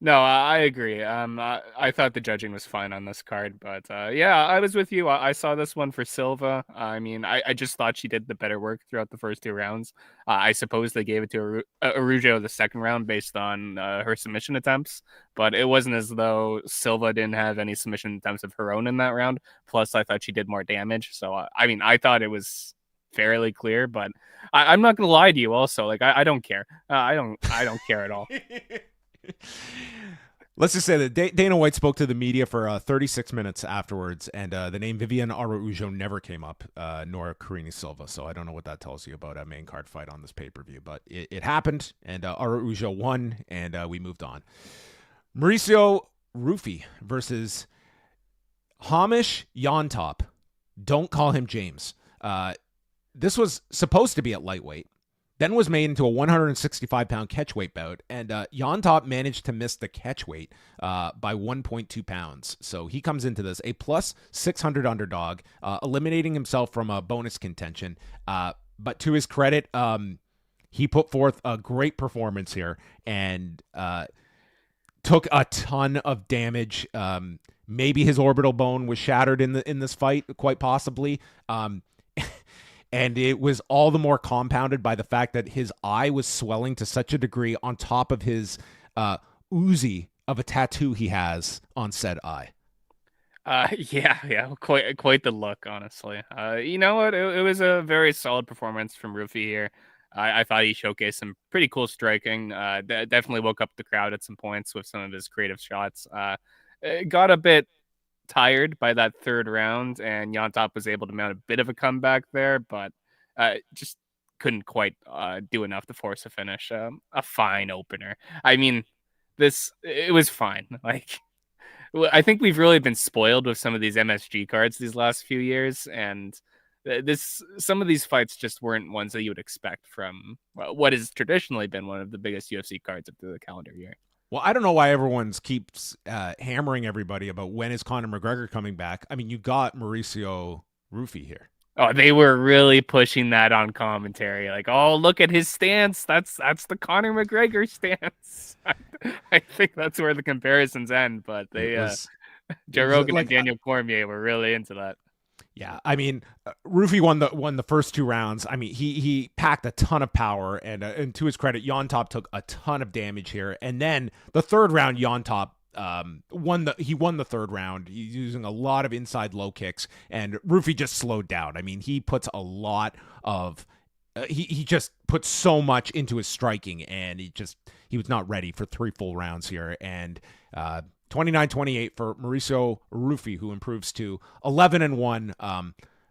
No, I agree. I thought the judging was fine on this card, but yeah, I was with you. I saw this one for Silva. I mean, I just thought she did the better work throughout the first 2 rounds. I suppose they gave it to Araújo the second round based on her submission attempts, but it wasn't as though Silva didn't have any submission attempts of her own in that round. Plus, I thought she did more damage. So, I mean, I thought it was fairly clear, but I'm not going to lie to you also. Like, I don't care. I don't care at all. Let's just say that Dana White spoke to the media for 36 minutes afterwards, and the name Viviane Araújo never came up, nor Karine Silva. So I don't know what that tells you about a main card fight on this pay-per-view, but it happened, and Araújo won, and we moved on. Mauricio Ruffy versus Hamish Llontop. Don't call him James. This was supposed to be at lightweight, then was made into a 165-pound catchweight bout, and Llontop managed to miss the catchweight by 1.2 pounds. So he comes into this a plus 600 underdog, eliminating himself from a bonus contention. But to his credit, he put forth a great performance here and took a ton of damage. Maybe his orbital bone was shattered in this fight, quite possibly. And it was all the more compounded by the fact that his eye was swelling to such a degree on top of his Uzi of a tattoo he has on said eye. Yeah, quite the look, honestly. You know what? It was a very solid performance from Ruffy here. I thought he showcased some pretty cool striking. Definitely woke up the crowd at some points with some of his creative shots. Got a bit tired by that third round, and Llontop was able to mount a bit of a comeback there, but just couldn't quite do enough to force a finish. A fine opener. I mean, it was fine. Like, I think we've really been spoiled with some of these MSG cards these last few years, and some of these fights just weren't ones that you would expect from what has traditionally been one of the biggest UFC cards of the calendar year. Well, I don't know why everyone keeps hammering everybody about when is Conor McGregor coming back. I mean, you got Mauricio Ruffy here. Oh, they were really pushing that on commentary. Like, oh, look at his stance. That's the Conor McGregor stance. I think that's where the comparisons end. But Joe Rogan and Daniel Cormier were really into that. Yeah, I mean, Ruffy won the first two rounds. I mean, he packed a ton of power, and to his credit, Llontop took a ton of damage here. And then the third round, Llontop won the third round. He's using a lot of inside low kicks, and Ruffy just slowed down. I mean, he puts a lot of he just puts so much into his striking, and he was not ready for 3 full rounds here. And 29-28 for Mauricio Ruffy, who improves to 11-1.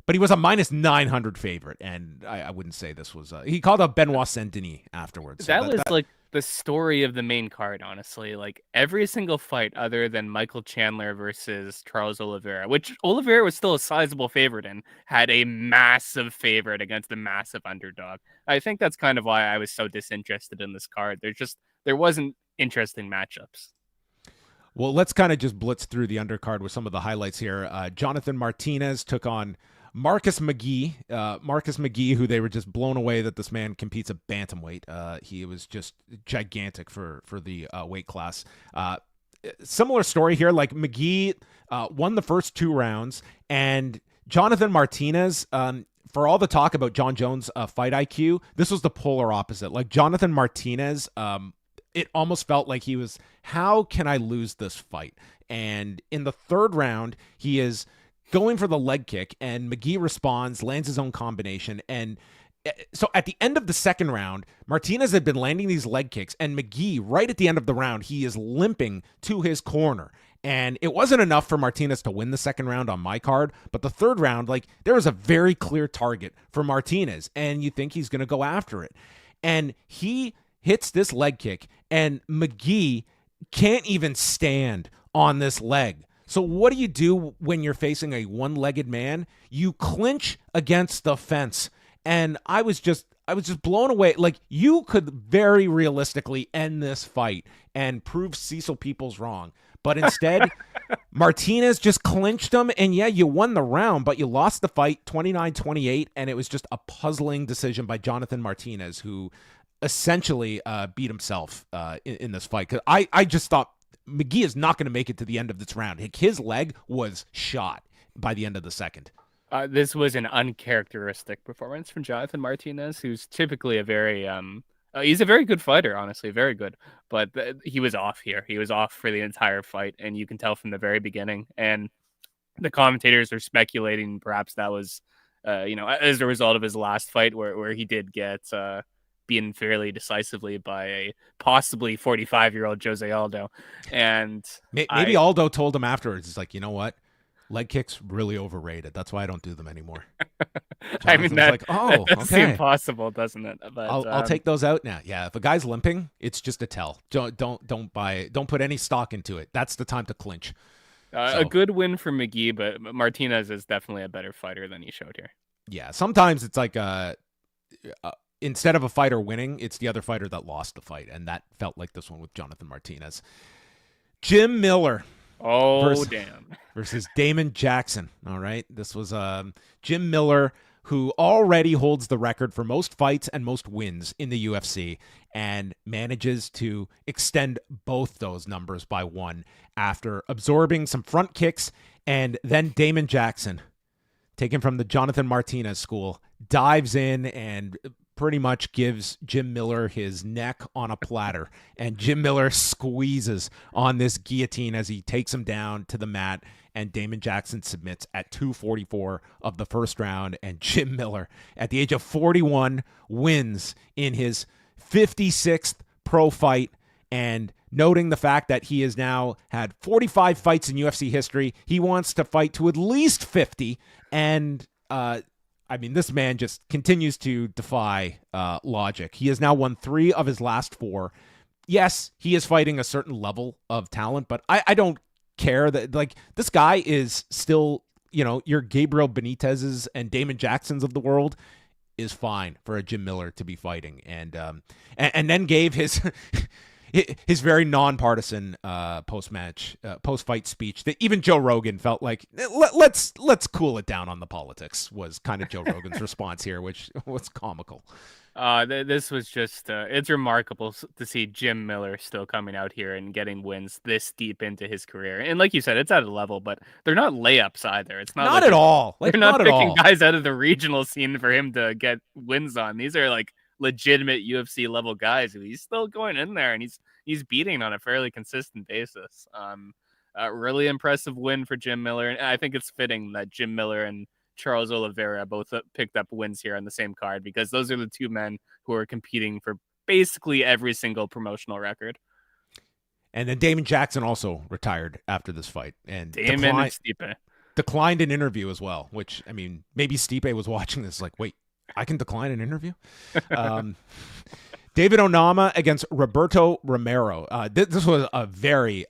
But he was a minus 900 favorite, and I wouldn't say this was. He called out Benoit Saint-Denis afterwards. So that was like the story of the main card, honestly. Like, every single fight other than Michael Chandler versus Charles Oliveira, which Oliveira was still a sizable favorite in, had a massive favorite against a massive underdog. I think that's kind of why I was so disinterested in this card. There wasn't interesting matchups. Well, let's kind of just blitz through the undercard with some of the highlights here. Jonathan Martinez took on Marcus McGhee. Marcus McGhee, who they were just blown away that this man competes at bantamweight. He was just gigantic for the weight class. Similar story here. Like, McGhee won the first 2 rounds, and Jonathan Martinez, for all the talk about Jon Jones' fight IQ, this was the polar opposite. Like, Jonathan Martinez, it almost felt like he was, how can I lose this fight? And in the third round, he is going for the leg kick, and McGhee responds, lands his own combination. And so at the end of the second round, Martinez had been landing these leg kicks, and McGhee, right at the end of the round, he is limping to his corner. And it wasn't enough for Martinez to win the second round on my card, but the third round, like, there was a very clear target for Martinez, and you think he's going to go after it. And he hits this leg kick, and McGhee can't even stand on this leg. So what do you do when you're facing a one-legged man? You clinch against the fence. And I was just blown away. Like, you could very realistically end this fight and prove Cecil Peoples wrong. But instead, Martinez just clinched him. And yeah, you won the round, but you lost the fight 29-28. And it was just a puzzling decision by Jonathan Martinez, who essentially beat himself in this fight. Because I just thought McGhee is not going to make it to the end of this round. His leg was shot by the end of the second. This was an uncharacteristic performance from Jonathan Martinez, who's typically a very he's a very good fighter, honestly, very good. But he was off here. He was off for the entire fight, and you can tell from the very beginning. And the commentators are speculating perhaps that was, as a result of his last fight where he did get beaten fairly decisively by a possibly 45-year-old Jose Aldo. And maybe Aldo told him afterwards, he's like, you know what? Leg kicks really overrated. That's why I don't do them anymore. I mean, that, like, oh, that okay. seems possible, doesn't it? But I'll take those out now. Yeah, if a guy's limping, it's just a tell. Don't put any stock into it. That's the time to clinch. A good win for McGhee, but Martinez is definitely a better fighter than he showed here. Yeah, sometimes it's like instead of a fighter winning, it's the other fighter that lost the fight. And that felt like this one with Jonathan Martinez. Jim Miller. Versus Damon Jackson. All right. This was Jim Miller, who already holds the record for most fights and most wins in the UFC, and manages to extend both those numbers by one after absorbing some front kicks. And then Damon Jackson, taken from the Jonathan Martinez school, dives in and pretty much gives Jim Miller his neck on a platter. And Jim Miller squeezes on this guillotine as he takes him down to the mat. And Damon Jackson submits at 2:44 of the first round. And Jim Miller, at the age of 41, wins in his 56th pro fight. And noting the fact that he has now had 45 fights in UFC history, he wants to fight to at least 50. And I mean, this man just continues to defy logic. He has now won 3 of his last 4. Yes, he is fighting a certain level of talent, but I don't care that, like, this guy is still, you know, your Gabriel Benitez's and Damon Jackson's of the world is fine for a Jim Miller to be fighting. And then gave his his very nonpartisan post-fight speech that even Joe Rogan felt like, let's cool it down on the politics, was kind of Joe Rogan's response here, which was comical. This was just, it's remarkable to see Jim Miller still coming out here and getting wins this deep into his career. And like you said, it's at a level, but they're not layups either. It's not like at all. Like, they're not not picking guys out of the regional scene for him to get wins on. These are like legitimate UFC level guys who he's still going in there and he's beating on a fairly consistent basis. A really impressive win for Jim Miller. And I think it's fitting that Jim Miller and Charles Oliveira both picked up wins here on the same card, because those are the two men who are competing for basically every single promotional record. And then Damon Jackson also retired after this fight, and Damon and Stipe declined an interview as well, which, I mean, maybe Stipe was watching this like, wait, I can decline an interview? David Onama against Roberto Romero. This was a very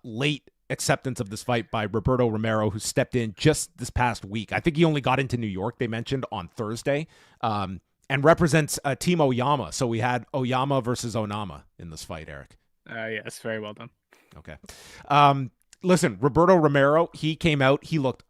late acceptance of this fight by Roberto Romero, who stepped in just this past week. I think he only got into New York, they mentioned, on Thursday, and represents Team Oyama. So we had Oyama versus Onama in this fight, Eryk. Yes, very well done. Okay. Listen, Roberto Romero, he came out, he looked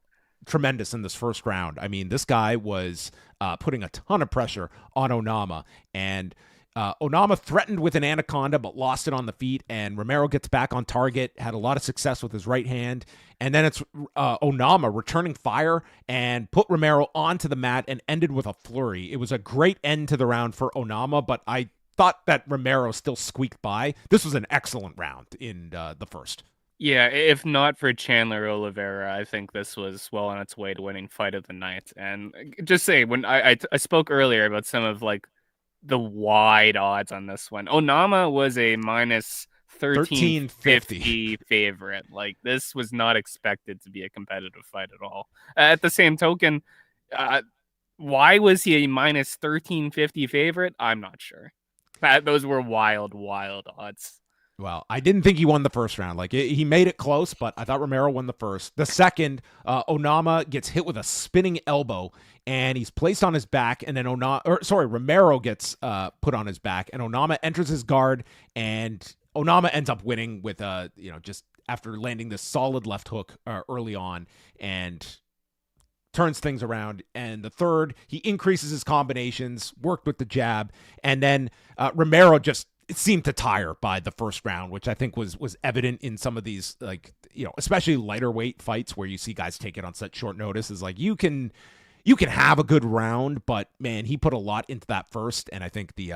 tremendous in this first round. I mean, this guy was putting a ton of pressure on Onama, and Onama threatened with an anaconda, but lost it on the feet, and Romero gets back on target, had a lot of success with his right hand, and then it's Onama returning fire and put Romero onto the mat and ended with a flurry. It was a great end to the round for Onama, but I thought that Romero still squeaked by. This was an excellent round in the first. Yeah, if not for Chandler Oliveira, I think this was well on its way to winning fight of the night. And just say, when I spoke earlier about some of like the wide odds on this one, Onama was a minus 1350 favorite. Like, this was not expected to be a competitive fight at all. At the same token, why was he a minus 1350 favorite? I'm not sure. Those were wild odds. Well, I didn't think he won the first round. Like, he made it close, but I thought Romero won the first. The second, Onama gets hit with a spinning elbow, and he's placed on his back, and then Romero gets put on his back, and Onama enters his guard, and Onama ends up winning with just after landing this solid left hook early on, and turns things around. And the third, he increases his combinations, worked with the jab, and then Romero just seemed to tire by the first round, which I think was evident in some of these, like, especially lighter weight fights where you see guys take it on such short notice. Is like, you can have a good round, but man, he put a lot into that first, and I think the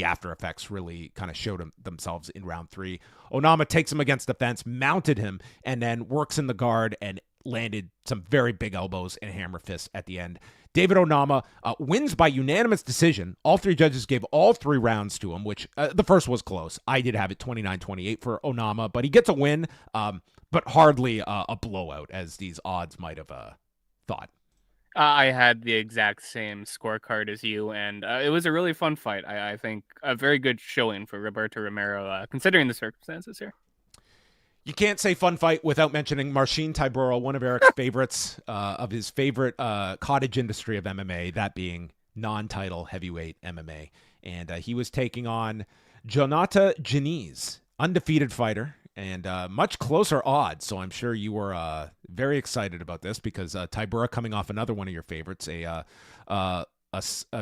after effects really kind of showed themselves in round 3. Onama takes him against the fence, mounted him, and then works in the guard and landed some very big elbows and hammer fists at the end. David Onama wins by unanimous decision. All 3 judges gave all 3 rounds to him, which the first was close. I did have it 29-28 for Onama, but he gets a win, but hardly a blowout as these odds might have thought. I had the exact same scorecard as you, and it was a really fun fight. I think a very good showing for Roberto Romero, considering the circumstances here. You can't say fun fight without mentioning Marcin Tybura, one of Eryk's favorites, of his favorite cottage industry of MMA, that being non-title heavyweight MMA. And he was taking on Jhonata Diniz, undefeated fighter, and much closer odds. So I'm sure you were very excited about this because Tybura coming off another one of your favorites, a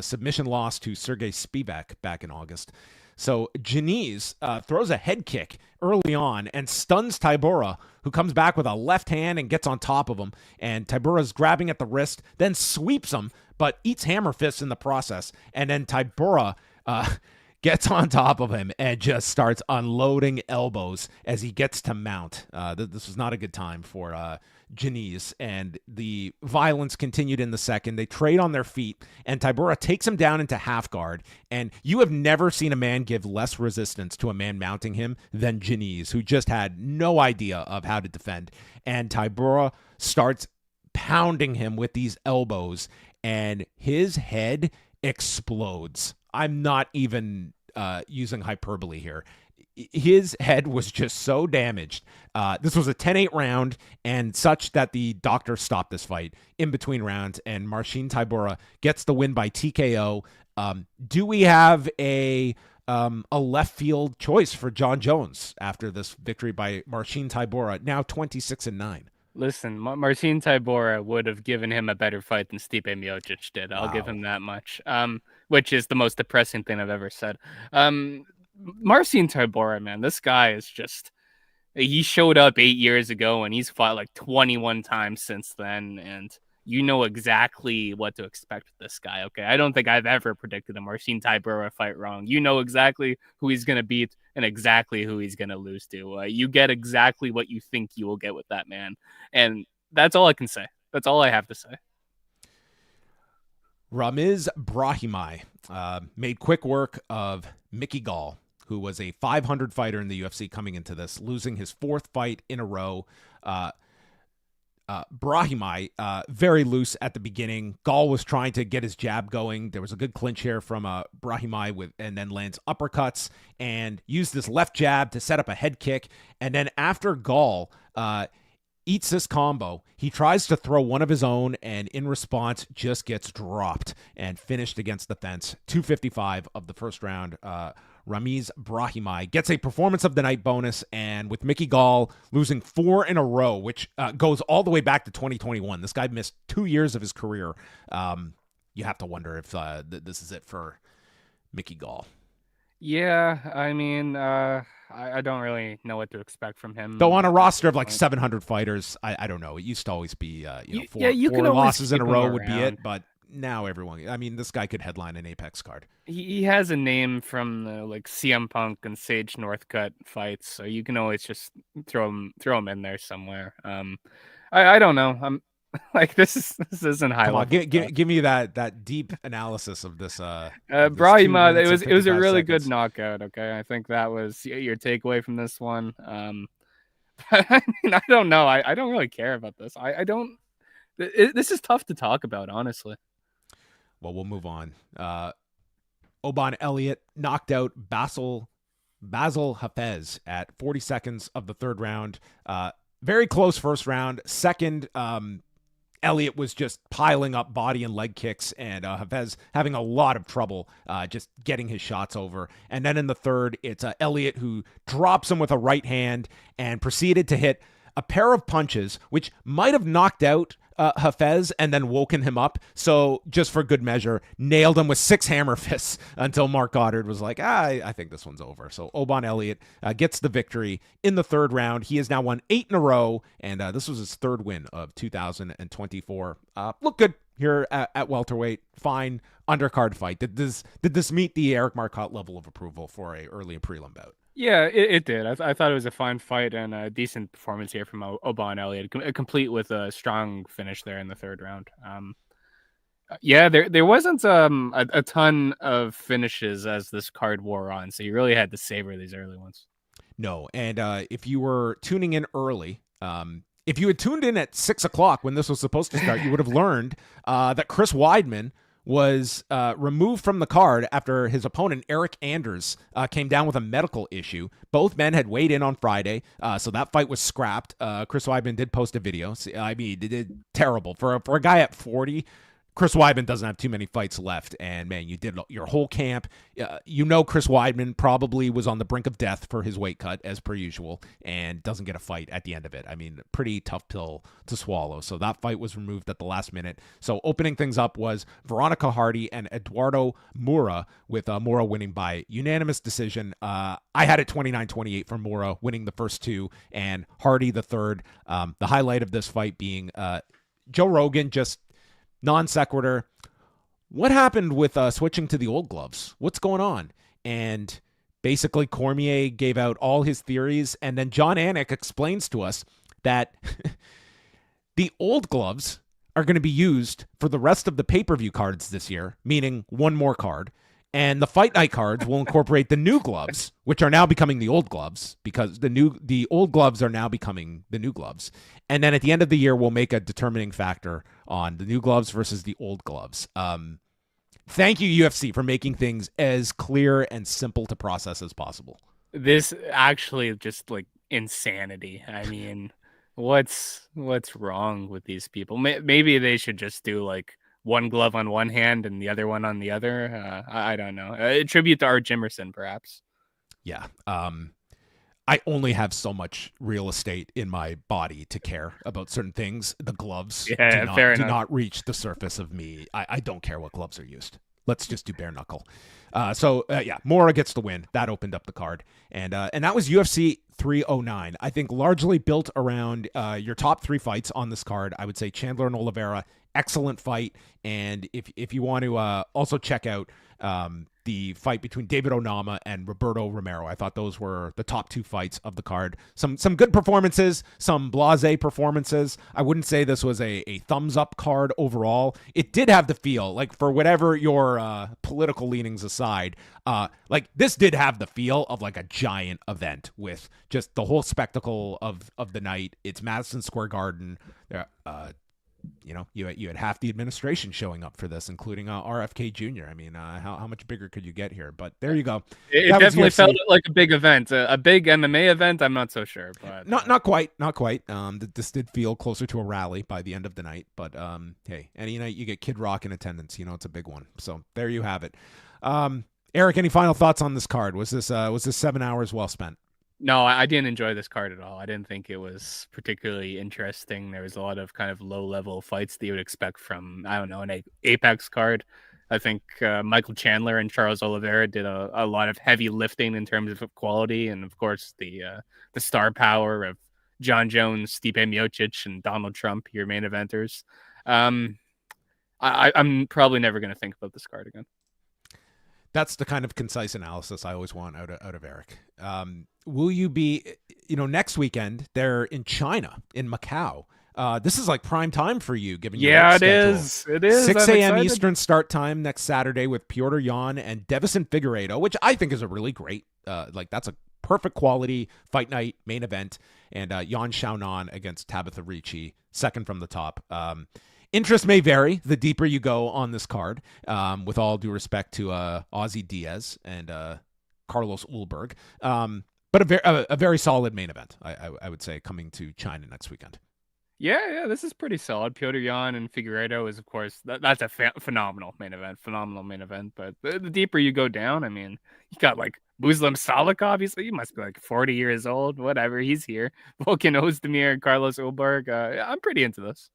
submission loss to Sergey Spivak back in August. So Diniz throws a head kick early on and stuns Tybura, who comes back with a left hand and gets on top of him. And Tybura's grabbing at the wrist, then sweeps him, but eats hammer fists in the process. And then Tybura gets on top of him and just starts unloading elbows as he gets to mount. This was not a good time for Diniz, and the violence continued in the second. They trade on their feet, and Tybura takes him down into half guard. And you have never seen a man give less resistance to a man mounting him than Diniz, who just had no idea of how to defend. And Tybura starts pounding him with these elbows, and his head explodes. I'm not even using hyperbole here. His head was just so damaged. This was a 10-8 round, and such that the doctor stopped this fight in between rounds, and Marcin Tybura gets the win by TKO. Do we have a left field choice for Jon Jones after this victory by Marcin Tybura, now 26-9? Listen, Marcin Tybura would have given him a better fight than Stipe Miocic did. I'll give him that much, which is the most depressing thing I've ever said. Marcin Tybura, man, this guy is just... He showed up 8 years ago, and he's fought like 21 times since then, and you know exactly what to expect with this guy, okay? I don't think I've ever predicted a Marcin Tybura fight wrong. You know exactly who he's going to beat and exactly who he's going to lose to. You get exactly what you think you will get with that man, and that's all I can say. That's all I have to say. Ramiz Brahimaj made quick work of McGhee Gall, who was a 500 fighter in the UFC coming into this, losing his fourth fight in a row. Brahimaj, very loose at the beginning. Gall was trying to get his jab going. There was a good clinch here from Brahimaj, and then lands uppercuts and used this left jab to set up a head kick. And then after Gall eats this combo, he tries to throw one of his own, and in response just gets dropped and finished against the fence. 2:55 of the first round. Ramiz Brahimaj gets a performance of the night bonus, and with McGhee Gall losing 4 in a row, which goes all the way back to 2021. This guy missed 2 years of his career. You have to wonder if this is it for McGhee Gall. Yeah, I mean, I don't really know what to expect from him. Though on a roster of like 700 fighters, I don't know. It used to always be, four losses in a row would be it, but now everyone, I mean, this guy could headline an Apex card. He has a name from the like CM Punk and Sage Northcutt fights, so you can always just throw him in there somewhere. I don't know. I'm like this isn't high level. Give me that deep analysis of this. Brahimaj, it was a really good knockout. Okay, I think that was your takeaway from this one. I mean, I don't know. I don't really care about this. I don't. This is tough to talk about, honestly. Well, we'll move on. Oban Elliott knocked out Bassil Hafez at 40 seconds of the third round. Very close first round. Second, Elliott was just piling up body and leg kicks, and Hafez having a lot of trouble just getting his shots over. And then in the third, it's Elliott who drops him with a right hand and proceeded to hit a pair of punches, which might have knocked out Hafez and then woken him up. So just for good measure, nailed him with 6 hammer fists until Mark Goddard was like, I think this one's over. So Oban Elliott gets the victory in the third round. He has now won 8 in a row, and this was his third win of 2024. Look good here at welterweight. Fine undercard fight. Did this meet the Eric Marcotte level of approval for a early prelim bout? Yeah, it did. I thought it was a fine fight and a decent performance here from Oban Elliott, complete with a strong finish there in the third round. Yeah, there wasn't a ton of finishes as this card wore on, so you really had to savor these early ones. No, and if you were tuning in early, if you had tuned in at 6 o'clock when this was supposed to start, you would have learned that Chris Weidman was removed from the card after his opponent, Eryk Anders, came down with a medical issue. Both men had weighed in on Friday, so that fight was scrapped. Chris Weidman did post a video. I mean, he did terrible. For a guy at 40 Chris Weidman doesn't have too many fights left, and man, you did your whole camp. Chris Weidman probably was on the brink of death for his weight cut, as per usual, and doesn't get a fight at the end of it. I mean, pretty tough pill to swallow. So that fight was removed at the last minute. So opening things up was Veronica Hardy and Eduardo Moura, with Moura winning by unanimous decision. I had it 29-28 for Moura, winning the first two, and Hardy the third. The highlight of this fight being Joe Rogan just non sequitur. What happened with switching to the old gloves? What's going on? And basically Cormier gave out all his theories, and then Jon Anik explains to us that the old gloves are going to be used for the rest of the pay-per-view cards this year, meaning one more card. And the fight night cards will incorporate the new gloves, which are now becoming the old gloves, because the old gloves are now becoming the new gloves. And then at the end of the year, we'll make a determining factor on the new gloves versus the old gloves. Thank you, UFC, for making things as clear and simple to process as possible. This actually just like insanity. I mean, what's wrong with these people? Maybe they should just do like one glove on one hand and the other one on the other. I don't know. A tribute to Art Jimerson, perhaps. Yeah. I only have so much real estate in my body to care about certain things. The gloves do not reach the surface of me. I don't care what gloves are used. Let's just do bare knuckle. Moura gets the win. That opened up the card. And that was UFC 309. I think largely built around your top three fights on this card. I would say Chandler and Oliveira, excellent fight. And if you want to also check out the fight between David Onama and Roberto Romero, I thought those were the top two fights of the card. Some good performances, some blasé performances. I wouldn't say this was a thumbs up card overall. It did have the feel, like, for whatever your political leanings aside, like this did have the feel of like a giant event with just the whole spectacle of the night. It's Madison Square Garden. You had half the administration showing up for this, including RFK Jr. I mean, how much bigger could you get here? But there you go. It definitely felt like a big event, a big MMA event. I'm not so sure, but not quite. This did feel closer to a rally by the end of the night. But hey, any night you get Kid Rock in attendance, it's a big one. So there you have it. Eryk, any final thoughts on this card? Was this 7 hours well spent? No, I didn't enjoy this card at all. I didn't think it was particularly interesting. There was a lot of kind of low-level fights that you would expect from, I don't know, an Apex card. I think Michael Chandler and Charles Oliveira did a lot of heavy lifting in terms of quality, and of course the star power of Jon Jones, Stipe Miocic, and Donald Trump, your main eventers. I'm probably never going to think about this card again. That's the kind of concise analysis I always want out of Eryk. Will you be, next weekend, they're in China, in Macau. This is like prime time for you, given your work schedule. It is. 6 a.m. Eastern start time next Saturday with Petr Yan and Devison Figueiredo, which I think is a really great, that's a perfect quality fight night main event. And Yan Xiaonan against Tabitha Ricci, second from the top. Interest may vary the deeper you go on this card, with all due respect to Ozzy Diaz and Carlos Ulberg. But a very solid main event, I would say, coming to China next weekend. Yeah, this is pretty solid. Petr Yan and Figueiredo is, of course, that's a phenomenal main event. But the deeper you go down, I mean, you got like Muslim Salik, obviously. He must be like 40 years old, whatever. He's here. Volkan Ozdemir, Carlos Ulberg. I'm pretty into this.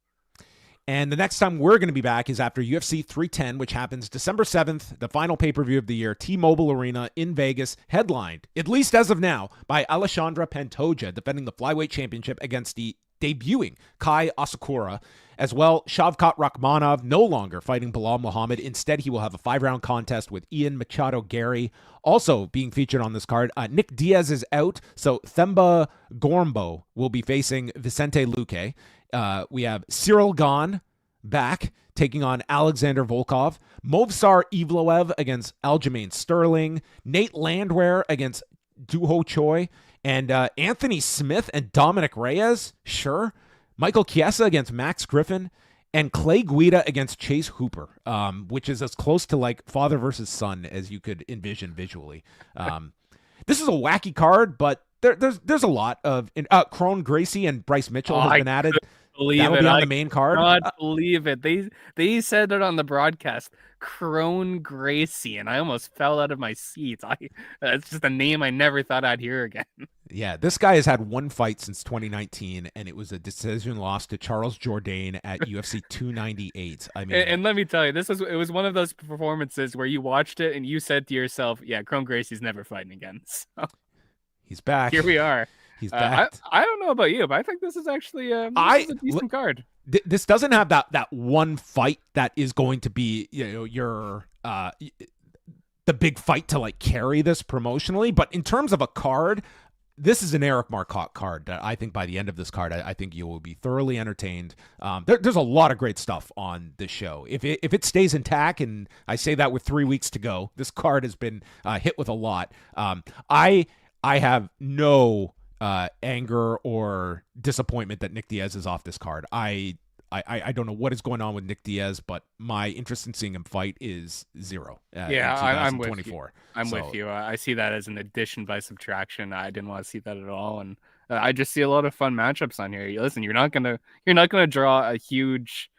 And the next time we're going to be back is after UFC 310, which happens December 7th, the final pay-per-view of the year, T-Mobile Arena in Vegas, headlined, at least as of now, by Alexandra Pantoja, defending the flyweight championship against the debuting Kai Asakura. As well, Shavkat Rakhmonov no longer fighting Bilal Muhammad. Instead, he will have a 5-round contest with Ian Machado Gary. Also being featured on this card, Nick Diaz is out, so Themba Gormbo will be facing Vicente Luque. We have Cyril Gane back, taking on Alexander Volkov. Movsar Evloev against Aljamain Sterling. Nate Landwehr against Duho Choi. And Anthony Smith and Dominic Reyes, sure. Michael Chiesa against Max Griffin. And Clay Guida against Chase Hooper, which is as close to like father versus son as you could envision visually. This is a wacky card, but there's a lot of Kron Gracie and Bryce Mitchell has been added. believe That'll it. be on I the main card. cannot believe it. They said it on the broadcast. Kron Gracie, and I almost fell out of my seat. That's just a name I never thought I'd hear again. Yeah, this guy has had one fight since 2019, and it was a decision loss to Charles Jourdain at UFC 298. I mean, And let me tell you, it was one of those performances where you watched it and you said to yourself, "Yeah, Kron Gracie's never fighting again." So he's back. here we are. He's back. I don't know about you, but I think this is actually this is a decent card. This doesn't have that one fight that is going to be, you know, your the big fight to like carry this promotionally, but in terms of a card, this is an Eric Marcotte card that I think by the end of this card, I think you will be thoroughly entertained. There's a lot of great stuff on this show. If it stays intact, and I say that with 3 weeks to go, this card has been hit with a lot. I have no anger or disappointment that Nick Diaz is off this card. I don't know what is going on with Nick Diaz, but my interest in seeing him fight is zero. Yeah, I'm with you. I'm with you. I see that as an addition by subtraction. I didn't want to see that at all, and I just see a lot of fun matchups on here. Listen, you're not gonna draw a huge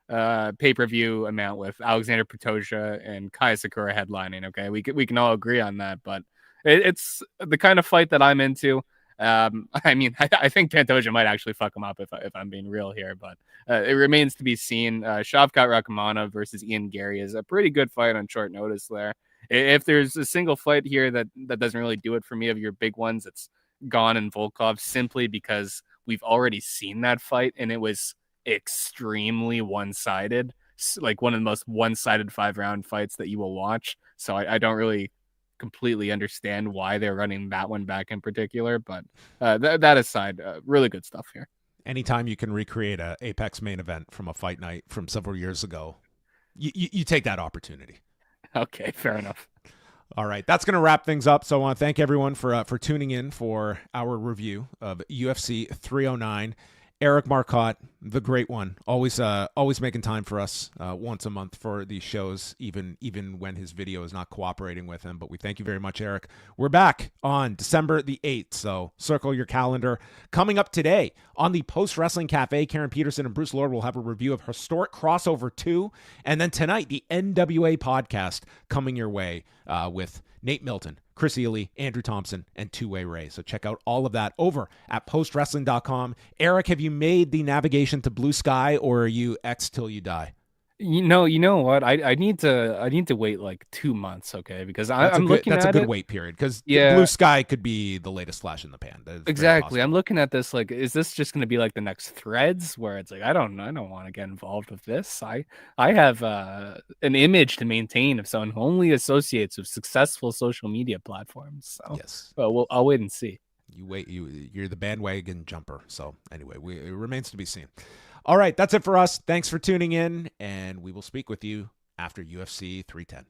pay-per-view amount with Alexander Pantoja and Kaya Sakura headlining. Okay, we can all agree on that, but it's the kind of fight that I'm into. I mean, I think Pantoja might actually fuck him up if I'm being real here, but it remains to be seen. Shavkat Rakhmonov versus Ian Gary is a pretty good fight on short notice there. If there's a single fight here that doesn't really do it for me of your big ones, it's Gane and Volkov, simply because we've already seen that fight and it was extremely one-sided, like one of the most one-sided 5-round fights that you will watch. So I don't really completely understand why they're running that one back in particular, but that aside, really good stuff here. Anytime you can recreate a Apex main event from a fight night from several years ago, you take that opportunity. Okay, fair enough. All right, that's going to wrap things up. So I want to thank everyone for tuning in for our review of UFC 309. Eric Marcotte, the great one, always making time for us once a month for these shows, even when his video is not cooperating with him. But we thank you very much, Eric. We're back on December the 8th, so circle your calendar. Coming up today on the Post Wrestling Cafe, Karen Peterson and Bruce Lord will have a review of Historic Crossover 2. And then tonight, the NWA podcast coming your way with Nate Milton, Chris Ely, Andrew Thompson, and Two Way Ray. So check out all of that over at postwrestling.com. Eric, have you made the navigation to Blue Sky, or are you X till you die? You know what? I need to wait like 2 months, okay? Because I'm looking at that's a good it. wait period, because Yeah. Blue Sky could be the latest flash in the pan. Exactly. I'm looking at this like, is this just going to be like the next Threads, where it's like I don't want to get involved with this. I have an image to maintain of someone who only associates with successful social media platforms. So Yes. Well, I'll wait and see. You're the bandwagon jumper. So anyway, it remains to be seen. All right, that's it for us. Thanks for tuning in, and we will speak with you after UFC 310.